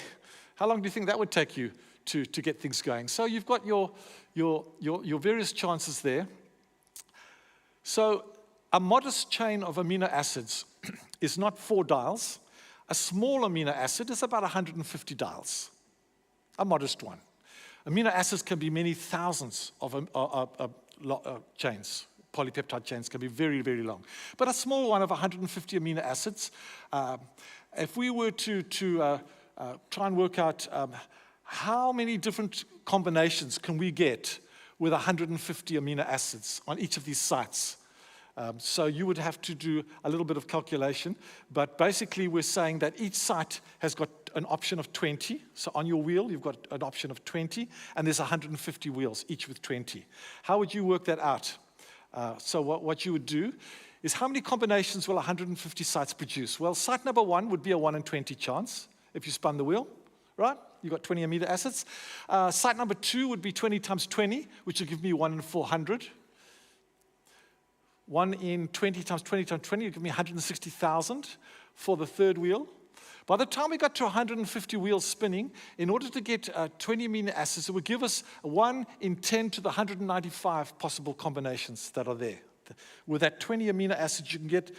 How long do you think that would take you to get things going? So you've got your various chances there. So a modest chain of amino acids is not 4 dials. A small amino acid is about 150 dials, a modest one. Amino acids can be many thousands of chains. Polypeptide chains can be very, very long. But a small one of 150 amino acids, if we were to try and work out how many different combinations can we get with 150 amino acids on each of these sites. So you would have to do a little bit of calculation, but basically we're saying that each site has got an option of 20. So on your wheel, you've got an option of 20, and there's 150 wheels, each with 20. How would you work that out? So what you would do is how many combinations will 150 sites produce? Well, site number 1 would be a 1 in 20 chance if you spun the wheel, right? You've got 20 amino acids. Site number 2 would be 20 times 20, which will give me 1 in 400. 1 in 20 times 20 times 20 will give me 160,000 for the third wheel. By the time we got to 150 wheels spinning, in order to get 20 amino acids, it would give us 1 in 10 to the 195 possible combinations that are there. With that 20 amino acids, you can get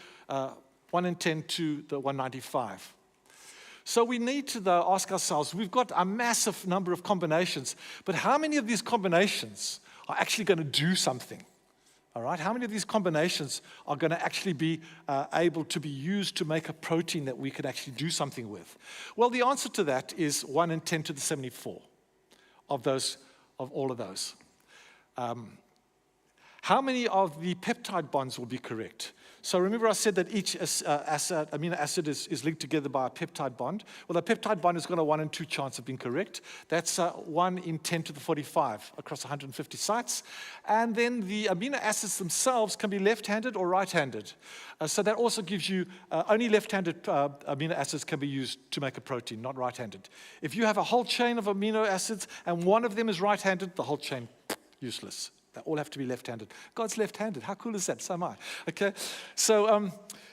1 in 10 to the 195. So we need to, though, ask ourselves, we've got a massive number of combinations, but how many of these combinations are actually going to do something? All right, how many of these combinations are going to actually be able to be used to make a protein that we could actually do something with? Well, the answer to that is 1 in 10 to the 74 of all of those. How many of the peptide bonds will be correct? So remember I said that each amino acid is linked together by a peptide bond. Well, the peptide bond has got a 1 in 2 chance of being correct. That's 1 in 10 to the 45 across 150 sites. And then the amino acids themselves can be left-handed or right-handed. So that also gives you only left-handed amino acids can be used to make a protein, not right-handed. If you have a whole chain of amino acids and one of them is right-handed, the whole chain, useless. They all have to be left-handed. God's left-handed. How cool is that? So am I. Okay? So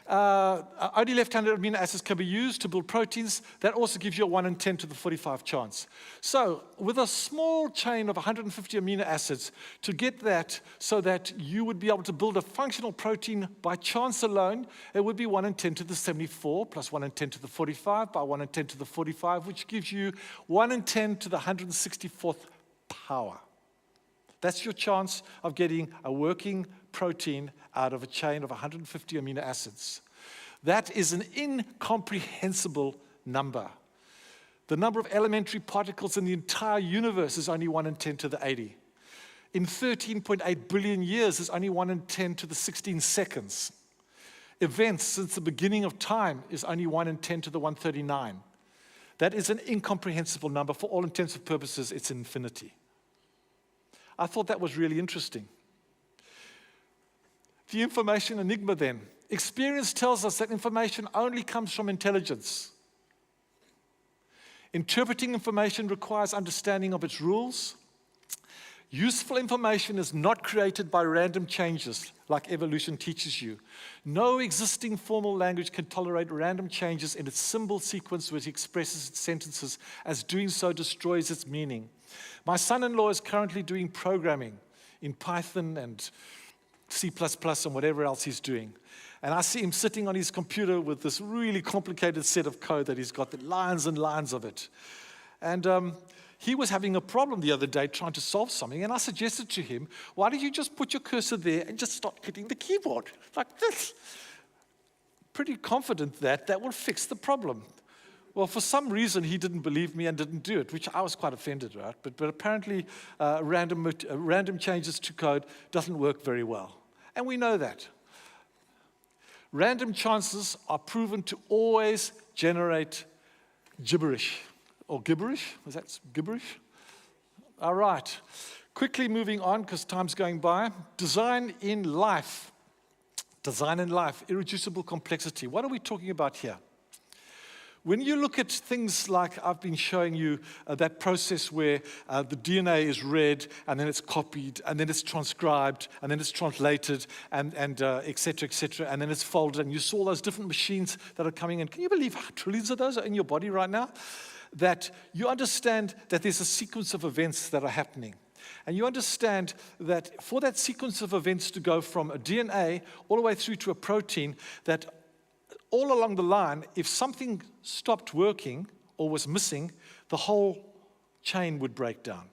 only left-handed amino acids can be used to build proteins. That also gives you a 1 in 10 to the 45 chance. So with a small chain of 150 amino acids, to get that so that you would be able to build a functional protein by chance alone, it would be 1 in 10 to the 74 plus 1 in 10 to the 45 by 1 in 10 to the 45, which gives you 1 in 10 to the 164th power. That's your chance of getting a working protein out of a chain of 150 amino acids. That is an incomprehensible number. The number of elementary particles in the entire universe is only 1 in 10 to the 80. In 13.8 billion years is only 1 in 10 to the 16 seconds. Events since the beginning of time is only 1 in 10 to the 139. That is an incomprehensible number. For all intents and purposes, it's infinity. I thought that was really interesting. The information enigma then. Experience tells us that information only comes from intelligence. Interpreting information requires understanding of its rules. Useful information is not created by random changes, like evolution teaches you. No existing formal language can tolerate random changes in its symbol sequence which expresses its sentences, as doing so destroys its meaning. My son-in-law is currently doing programming in Python and C++ and whatever else he's doing. And I see him sitting on his computer with this really complicated set of code that he's got, the lines and lines of it. And he was having a problem the other day trying to solve something, and I suggested to him, why don't you just put your cursor there and just start hitting the keyboard like this? Pretty confident that that will fix the problem. Well, for some reason, he didn't believe me and didn't do it, which I was quite offended about. But apparently, random changes to code doesn't work very well. And we know that. Random chances are proven to always generate gibberish. Or gibberish? Was that gibberish? All right. Quickly moving on, because time's going by. Design in life. Design in life, irreducible complexity. What are we talking about here? When you look at things like I've been showing you, that process where the DNA is read, and then it's copied, and then it's transcribed, and then it's translated, and et cetera, and then it's folded, and you saw those different machines that are coming in. Can you believe how trillions of those are in your body right now? That you understand that there's a sequence of events that are happening. And you understand that for that sequence of events to go from a DNA all the way through to a protein, that all along the line, if something stopped working or was missing, the whole chain would break down.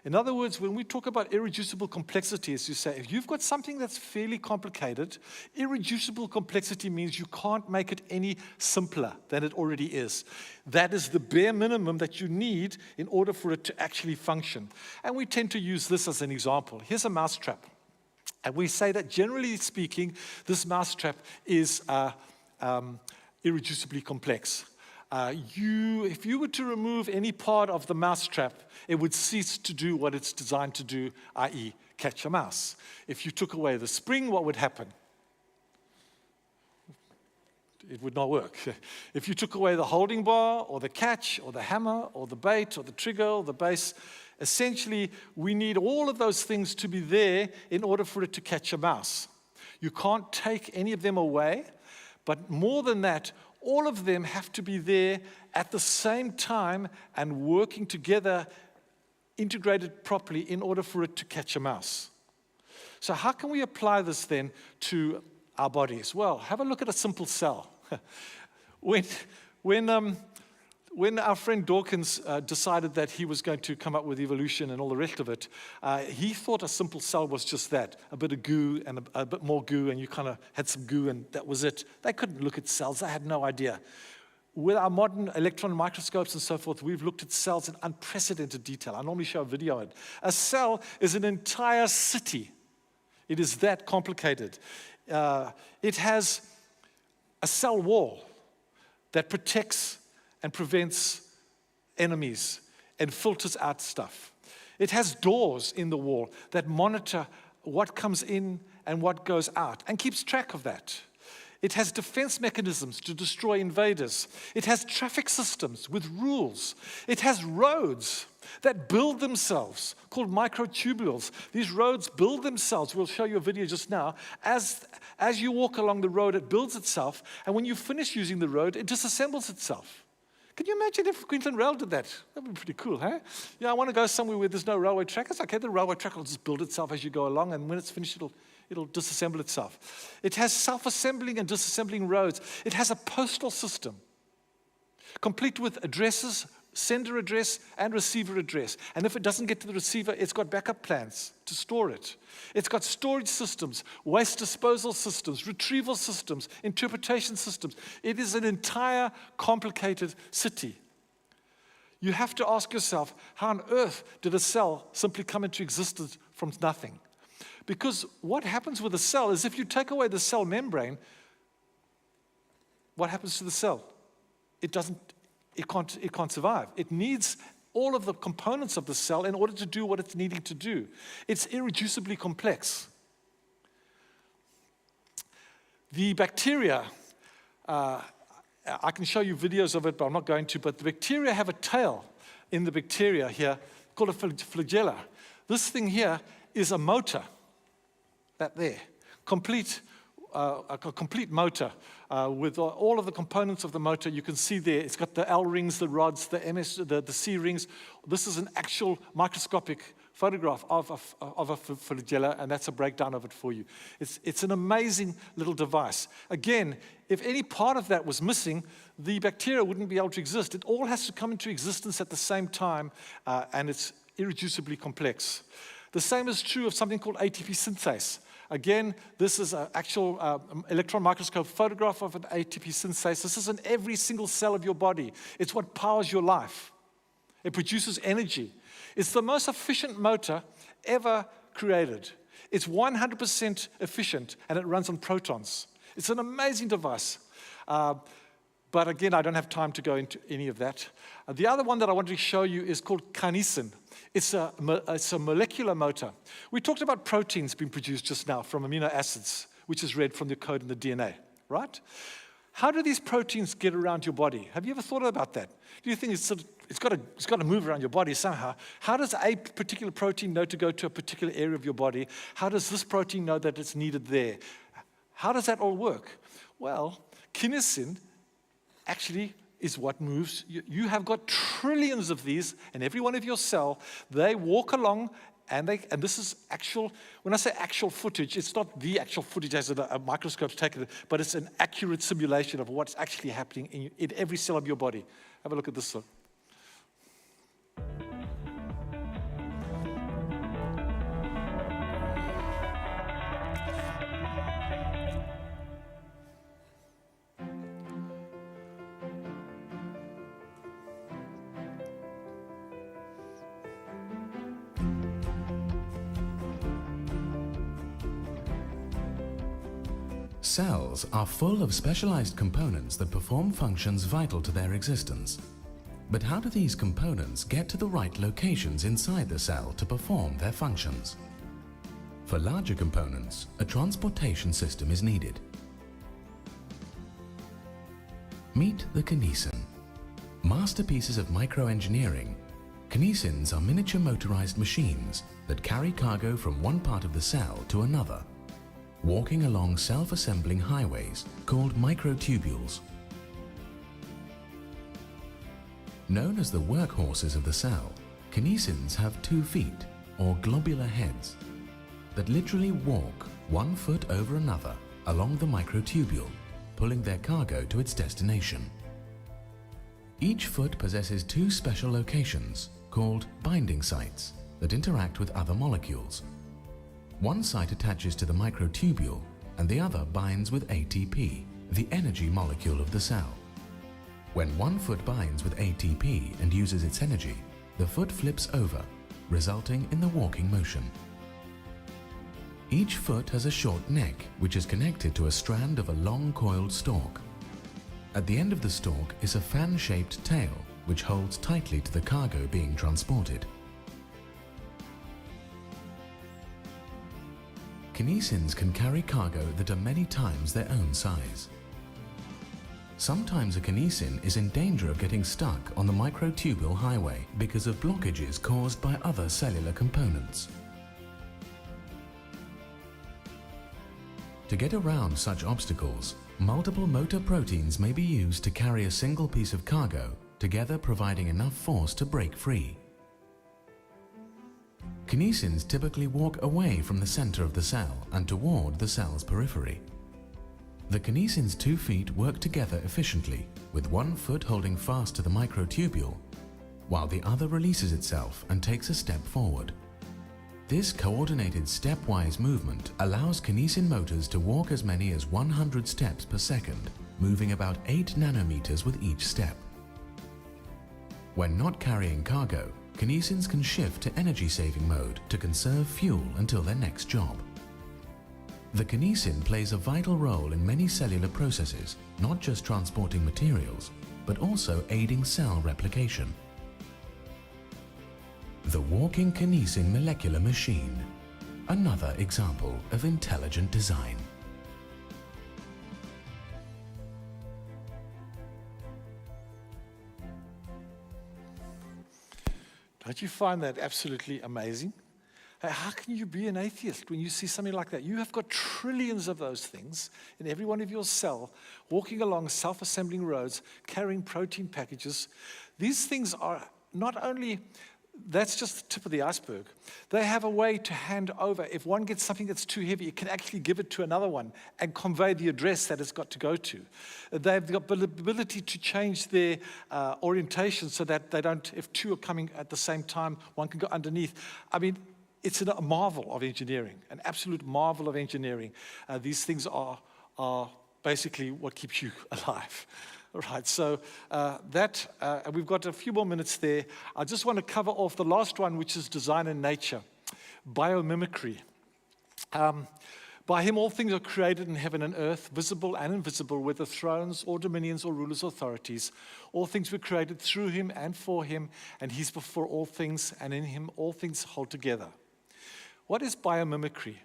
In other words, when we talk about irreducible complexity, as you say, if you've got something that's fairly complicated, irreducible complexity means you can't make it any simpler than it already is. That is the bare minimum that you need in order for it to actually function. And we tend to use this as an example. Here's a mousetrap. And we say that generally speaking, this mousetrap is irreducibly complex. If you were to remove any part of the mousetrap, it would cease to do what it's designed to do, i.e. catch a mouse. If you took away the spring, what would happen? It would not work. If you took away the holding bar, or the catch, or the hammer, or the bait, or the trigger, or the base, essentially, we need all of those things to be there in order for it to catch a mouse. You can't take any of them away, but more than that, all of them have to be there at the same time and working together, integrated properly in order for it to catch a mouse. So how can we apply this then to our bodies? Well, have a look at a simple cell. When our friend Dawkins decided that he was going to come up with evolution and all the rest of it, he thought a simple cell was just that, a bit of goo and a bit more goo, and you kind of had some goo and that was it. They couldn't look at cells. They had no idea. With our modern electron microscopes and so forth, we've looked at cells in unprecedented detail. I normally show a video of it. A cell is an entire city. It is that complicated. It has a cell wall that protects and prevents enemies and filters out stuff. It has doors in the wall that monitor what comes in and what goes out and keeps track of that. It has defense mechanisms to destroy invaders. It has traffic systems with rules. It has roads that build themselves, called microtubules. These roads build themselves. We'll show you a video just now. As you walk along the road, it builds itself, and when you finish using the road, it disassembles itself. Can you imagine if Queensland Rail did that? That would be pretty cool, huh? Yeah, I want to go somewhere where there's no railway track. It's okay, the railway track will just build itself as you go along, and when it's finished, it'll disassemble itself. It has self-assembling and disassembling roads. It has a postal system, complete with addresses, sender address and receiver address. And if it doesn't get to the receiver, it's got backup plans to store it. It's got storage systems, waste disposal systems, retrieval systems, interpretation systems. It is an entire complicated city. You have to ask yourself, how on earth did a cell simply come into existence from nothing? Because what happens with a cell is if you take away the cell membrane, what happens to the cell? It can't survive. It needs all of the components of the cell in order to do what it's needing to do. It's irreducibly complex. The bacteria, I can show you videos of it, but I'm not going to, but the bacteria have a tail in the bacteria here called a flagella. This thing here is a motor, that there, a complete motor with all of the components of the motor. You can see there, it's got the L rings, the rods, the C rings. This is an actual microscopic photograph of a flagella, and that's a breakdown of it for you. It's an amazing little device. Again, if any part of that was missing, the bacteria wouldn't be able to exist. It all has to come into existence at the same time, and it's irreducibly complex. The same is true of something called ATP synthase. Again, this is an actual electron microscope photograph of an ATP synthase. This is in every single cell of your body. It's what powers your life. It produces energy. It's the most efficient motor ever created. It's 100% efficient, and it runs on protons. It's an amazing device. But again, I don't have time to go into any of that. The other one that I wanted to show you is called kinesin. It's a molecular motor. We talked about proteins being produced just now from amino acids, which is read from the code in the DNA, right? How do these proteins get around your body? Have you ever thought about that? Do you think it's got to move around your body somehow? How does a particular protein know to go to a particular area of your body? How does this protein know that it's needed there? How does that all work? Well, kinesin actually is what moves. You have got trillions of these in every one of your cell. They walk along, and this is actual, when I say actual footage, it's not the actual footage as a microscope's taken it, but it's an accurate simulation of what's actually happening in every cell of your body. Have a look at this one. Cells are full of specialized components that perform functions vital to their existence. But how do these components get to the right locations inside the cell to perform their functions? For larger components, a transportation system is needed. Meet the kinesin. Masterpieces of microengineering, kinesins are miniature motorized machines that carry cargo from one part of the cell to another, walking along self-assembling highways called microtubules. Known as the workhorses of the cell, kinesins have 2 feet, or globular heads, that literally walk 1 foot over another along the microtubule, pulling their cargo to its destination. Each foot possesses 2 special locations called binding sites that interact with other molecules. One site attaches to the microtubule and the other binds with ATP, the energy molecule of the cell. When one foot binds with ATP and uses its energy, the foot flips over, resulting in the walking motion. Each foot has a short neck which is connected to a strand of a long coiled stalk. At the end of the stalk is a fan-shaped tail which holds tightly to the cargo being transported. Kinesins can carry cargo that are many times their own size. Sometimes a kinesin is in danger of getting stuck on the microtubule highway because of blockages caused by other cellular components. To get around such obstacles, multiple motor proteins may be used to carry a single piece of cargo, together providing enough force to break free. Kinesins typically walk away from the center of the cell and toward the cell's periphery. The kinesin's 2 feet work together efficiently, with 1 foot holding fast to the microtubule, while the other releases itself and takes a step forward. This coordinated stepwise movement allows kinesin motors to walk as many as 100 steps per second, moving about 8 nanometers with each step. When not carrying cargo, kinesins can shift to energy-saving mode to conserve fuel until their next job. The kinesin plays a vital role in many cellular processes, not just transporting materials, but also aiding cell replication. The walking kinesin molecular machine, another example of intelligent design. Don't you find that absolutely amazing? How can you be an atheist when you see something like that? You have got trillions of those things in every one of your cell, walking along self-assembling roads, carrying protein packages. These things are not only, that's just the tip of the iceberg. They have a way to hand over. If one gets something that's too heavy, it can actually give it to another one and convey the address that it's got to go to. They've got the ability to change their orientation so that they don't, if two are coming at the same time, one can go underneath. I mean, it's a marvel of engineering, an absolute marvel of engineering. These things are basically what keeps you alive. All right, so we've got a few more minutes there. I just want to cover off the last one, which is design and nature, biomimicry. By him all things are created in heaven and earth, visible and invisible, whether thrones or dominions or rulers or authorities. All things were created through him and for him, and he's before all things, and in him all things hold together. What is biomimicry?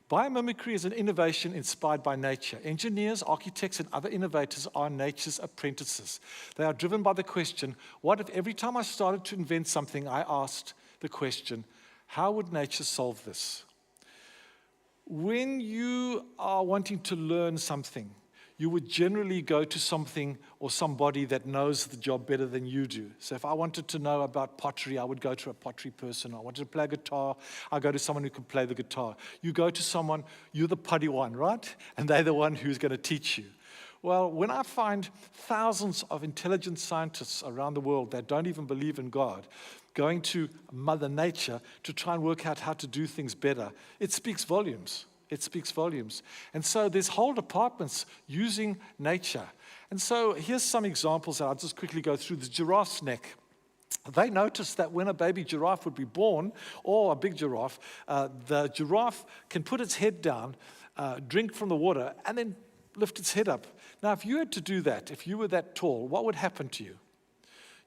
Biomimicry is an innovation inspired by nature. Engineers, architects, and other innovators are nature's apprentices. They are driven by the question, what if every time I started to invent something, I asked the question, how would nature solve this? When you are wanting to learn something, you would generally go to something or somebody that knows the job better than you do. So if I wanted to know about pottery, I would go to a pottery person. I wanted to play guitar, I go to someone who can play the guitar. You go to someone, you're the putty one, right? And they're the one who's going to teach you. Well, when I find thousands of intelligent scientists around the world that don't even believe in God, going to Mother Nature to try and work out how to do things better, it speaks volumes. It speaks volumes. And so there's whole departments using nature. And so here's some examples that I'll just quickly go through. The giraffe's neck. They noticed that when a baby giraffe would be born, or a big giraffe, the giraffe can put its head down, drink from the water, and then lift its head up. Now, if you had to do that, if you were that tall, what would happen to you?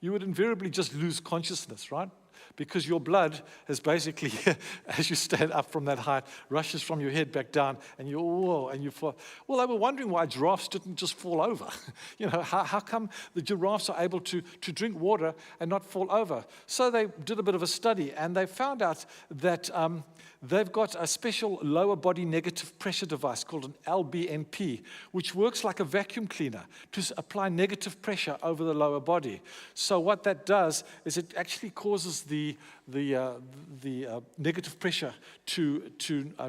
You would invariably just lose consciousness, right? Because your blood is basically, as you stand up from that height, rushes from your head back down, and you, whoa, and you fall. Well, they were wondering why giraffes didn't just fall over. You know, how come the giraffes are able to drink water and not fall over? So they did a bit of a study, and they found out that they've got a special lower body negative pressure device called an LBNP, which works like a vacuum cleaner to apply negative pressure over the lower body. So what that does is it actually causes the negative pressure to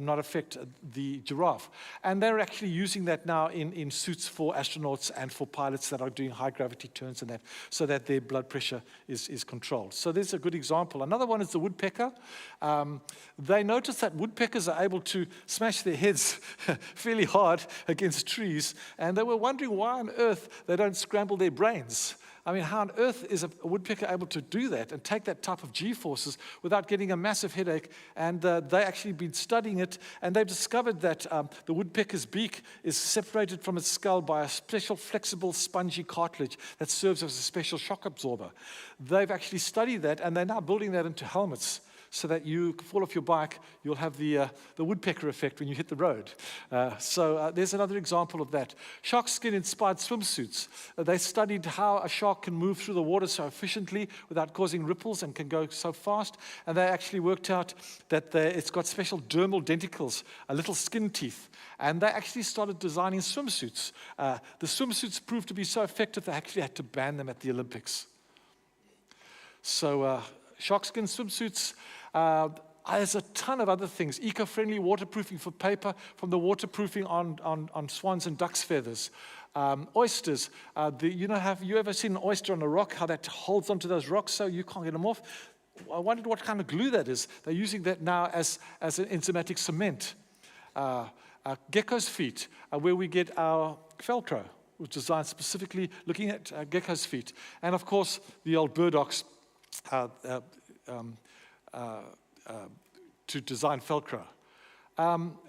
not affect the giraffe. And they're actually using that now in suits for astronauts and for pilots that are doing high gravity turns and that, so that their blood pressure is controlled. So there's a good example. Another one is the woodpecker. They noticed that woodpeckers are able to smash their heads fairly hard against trees, and they were wondering why on earth they don't scramble their brains. I mean, how on earth is a woodpecker able to do that and take that type of G-forces without getting a massive headache? And they actually been studying it, and they've discovered that the woodpecker's beak is separated from its skull by a special flexible spongy cartilage that serves as a special shock absorber. They've actually studied that, and they're now building that into helmets so that you fall off your bike, you'll have the woodpecker effect when you hit the road. So there's another example of that. Shark skin-inspired swimsuits. They studied how a shark can move through the water so efficiently without causing ripples and can go so fast. And they actually worked out that it's got special dermal denticles, little skin teeth. And they actually started designing swimsuits. The swimsuits proved to be so effective they actually had to ban them at the Olympics. So shark skin swimsuits. There's a ton of other things. Eco-friendly waterproofing for paper, from the waterproofing on swans and ducks' feathers. Oysters. Have you ever seen an oyster on a rock, how that holds onto those rocks so you can't get them off? I wondered what kind of glue that is. They're using that now as an enzymatic cement. Gecko's feet, where we get our Velcro, was designed specifically looking at gecko's feet. And of course, the old burdocks to design Velcro.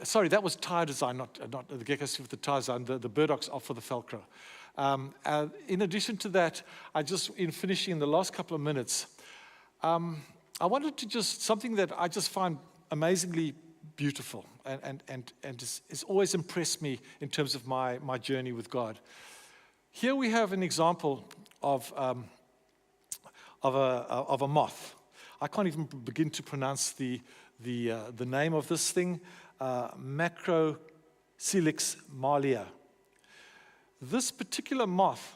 Sorry, that was tire design, not the gecko's feet with the tire design. The burdocks are for the Velcro. In addition to that, in finishing in the last couple of minutes, I wanted to something that I just find amazingly beautiful and it's always impressed me in terms of my journey with God. Here we have an example of a moth. I can't even begin to pronounce the name of this thing, Macrocelix malia. This particular moth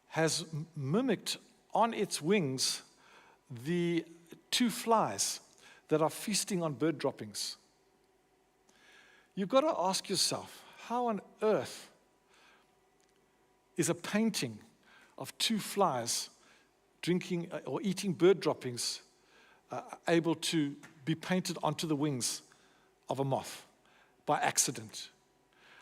has mimicked on its wings the two flies that are feasting on bird droppings. You've got to ask yourself, how on earth is a painting of two flies drinking or eating bird droppings able to be painted onto the wings of a moth by accident?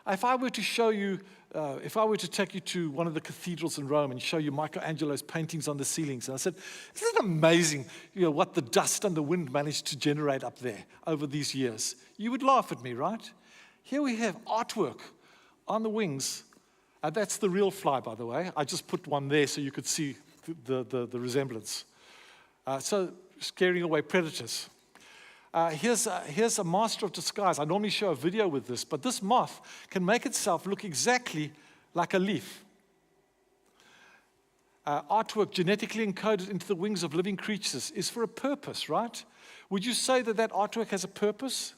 If I were to show you, if I were to take you to one of the cathedrals in Rome and show you Michelangelo's paintings on the ceilings, and I said, isn't it amazing, what the dust and the wind managed to generate up there over these years? You would laugh at me, right? Here we have artwork on the wings. That's the real fly, by the way. I just put one there so you could see the resemblance. So scaring away predators. Here's a master of disguise. I normally show a video with this, but this moth can make itself look exactly like a leaf. Artwork genetically encoded into the wings of living creatures is for a purpose, right? Would you say that artwork has a purpose?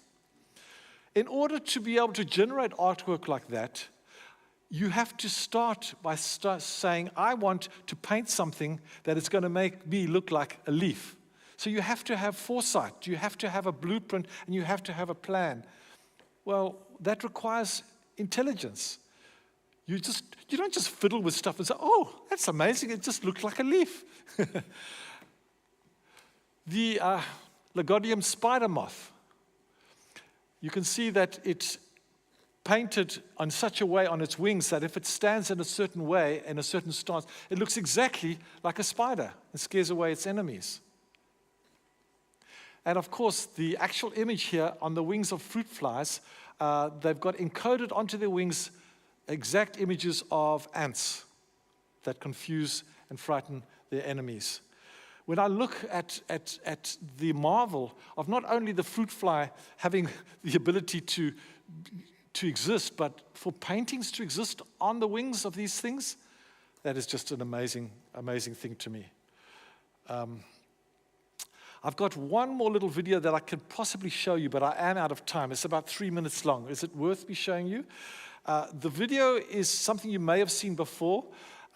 In order to be able to generate artwork like that, you have to start by saying, I want to paint something that is going to make me look like a leaf. So you have to have foresight, you have to have a blueprint, and you have to have a plan. Well, that requires intelligence. You don't just fiddle with stuff and say, oh, that's amazing, it just looks like a leaf. The Lagodium spider moth, you can see that it's painted in such a way on its wings that if it stands in a certain way, in a certain stance, it looks exactly like a spider and scares away its enemies. And of course, the actual image here on the wings of fruit flies, they've got encoded onto their wings exact images of ants that confuse and frighten their enemies. When I look at the marvel of not only the fruit fly having the ability to exist, but for paintings to exist on the wings of these things, that is just an amazing, amazing thing to me. I've got one more little video that I could possibly show you, but I am out of time. It's about 3 minutes long. Is it worth me showing you? The video is something you may have seen before.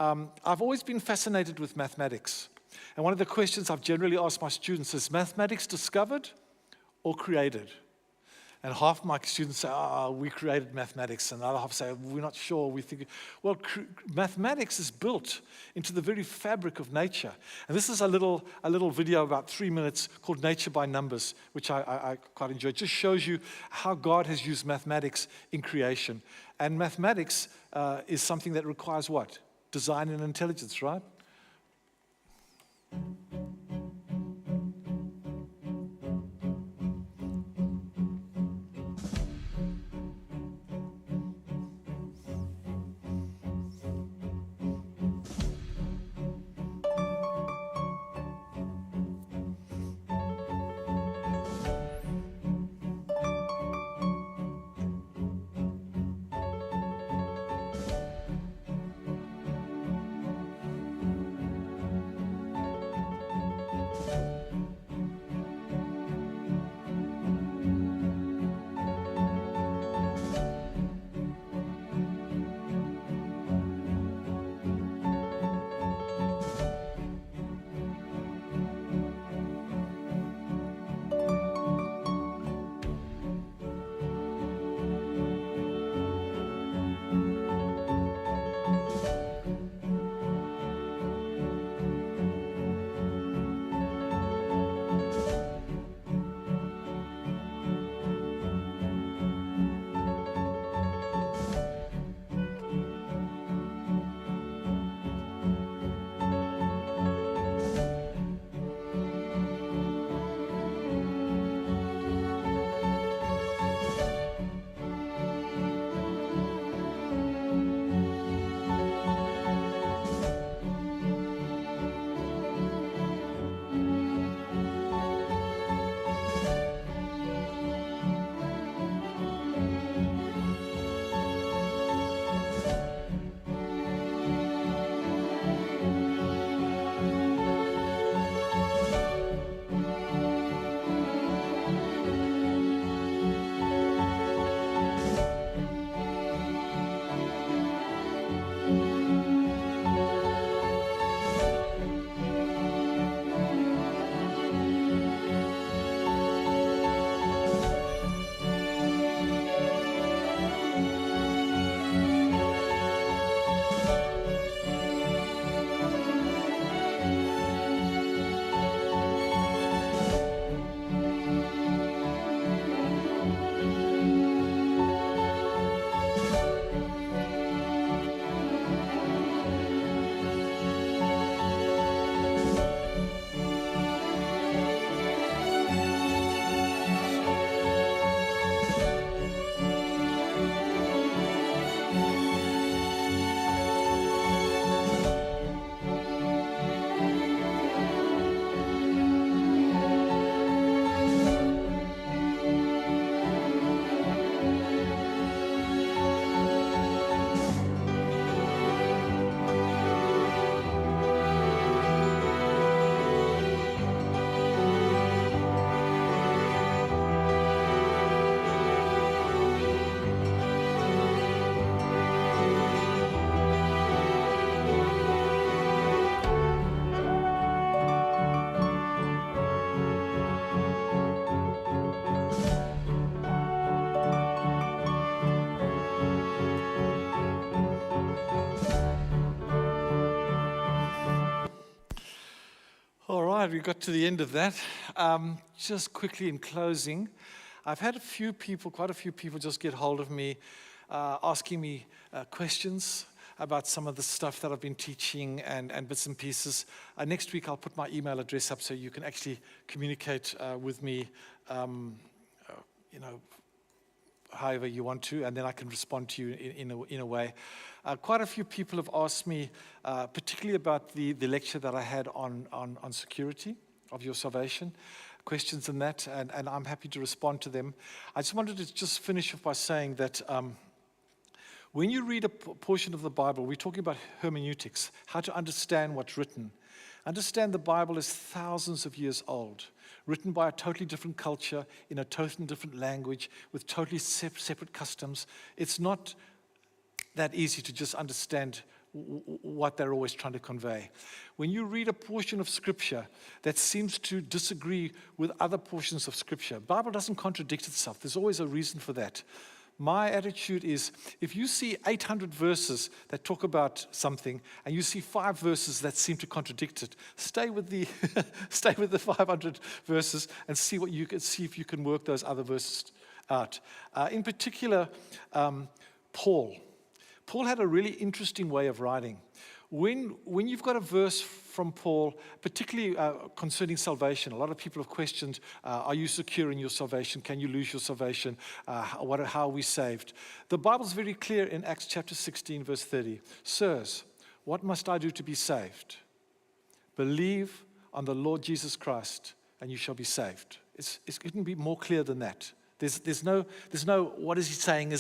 I've always been fascinated with mathematics. And one of the questions I've generally asked my students is, mathematics discovered or created? And half my students say, we created mathematics. And the other half say, we're not sure. We think, well, mathematics is built into the very fabric of nature. And this is a little video about 3 minutes called Nature by Numbers, which I quite enjoy. It just shows you how God has used mathematics in creation. And mathematics is something that requires what? Design and intelligence, right? right, we got to the end of that. Just quickly in closing, I've had quite a few people just get hold of me, asking me questions about some of the stuff that I've been teaching and bits and pieces. Next week, I'll put my email address up so you can actually communicate with me, however you want to, and then I can respond to you in a way. Quite a few people have asked me, particularly about the lecture that I had on security of your salvation, questions in that, and I'm happy to respond to them. I just wanted to just finish off by saying that when you read a portion of the Bible, we're talking about hermeneutics, how to understand what's written. Understand the Bible is thousands of years old, written by a totally different culture, in a totally different language, with totally separate customs. It's not that easy to just understand what they're always trying to convey. When you read a portion of Scripture that seems to disagree with other portions of Scripture, the Bible doesn't contradict itself. There's always a reason for that. My attitude is, if you see 800 verses that talk about something, and you see 5 verses that seem to contradict it, stay with the 500 verses and see if you can work those other verses out. In particular, Paul had a really interesting way of writing. When you've got a verse from Paul, particularly concerning salvation, a lot of people have questioned, are you secure in your salvation? Can you lose your salvation? How are we saved? The Bible's very clear in Acts chapter 16, verse 30. Sirs, what must I do to be saved? Believe on the Lord Jesus Christ, and you shall be saved. It couldn't be more clear than that. There's no, what is he saying?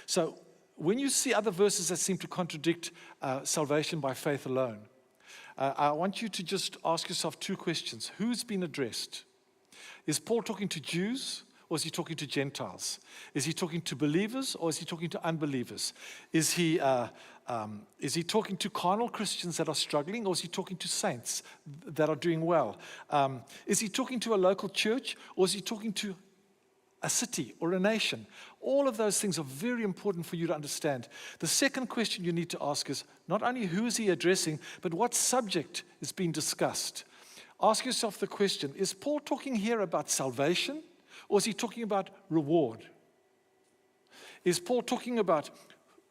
So when you see other verses that seem to contradict salvation by faith alone, I want you to just ask yourself 2 questions. Who's been addressed? Is Paul talking to Jews, or is he talking to Gentiles? Is he talking to believers, or is he talking to unbelievers? Is he talking to carnal Christians that are struggling, or is he talking to saints that are doing well? Is he talking to a local church, or is he talking to a city or a nation? All of those things are very important for you to understand. The second question you need to ask is not only who is he addressing, but what subject is being discussed. Ask yourself the question, is Paul talking here about salvation, or is he talking about reward? Is Paul talking about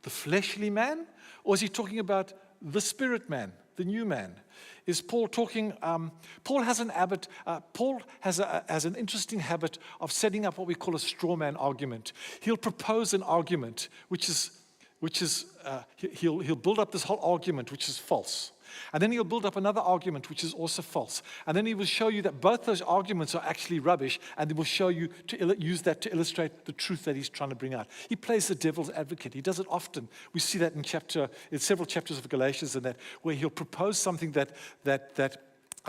the fleshly man, or is he talking about the spirit man, the new man? Is Paul talking, Paul has an interesting habit of setting up what we call a straw man argument. He'll propose an argument, he'll build up this whole argument, which is false. And then he'll build up another argument, which is also false. And then he will show you that both those arguments are actually rubbish, and he will show you to use that to illustrate the truth that he's trying to bring out. He plays the devil's advocate. He does it often. We see that in several chapters of Galatians and that, where he'll propose something and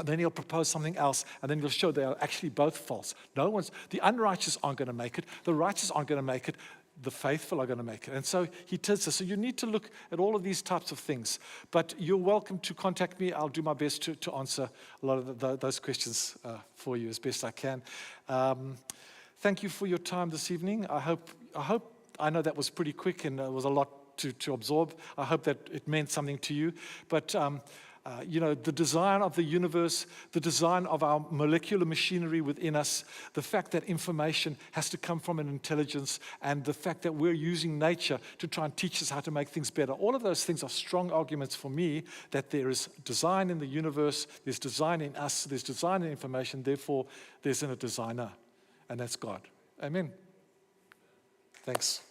then he'll propose something else, and then he'll show they are actually both false. The unrighteous aren't going to make it. The righteous aren't going to make it. The faithful are going to make it. And so he tells us, so you need to look at all of these types of things. But you're welcome to contact me. I'll do my best to answer a lot of those questions for you as best I can. Thank you for your time this evening. I know that was pretty quick and it was a lot to absorb. I hope that it meant something to you. But the design of the universe, the design of our molecular machinery within us, the fact that information has to come from an intelligence, and the fact that we're using nature to try and teach us how to make things better. All of those things are strong arguments for me that there is design in the universe, there's design in us, there's design in information, therefore there's a designer, and that's God. Amen. Thanks.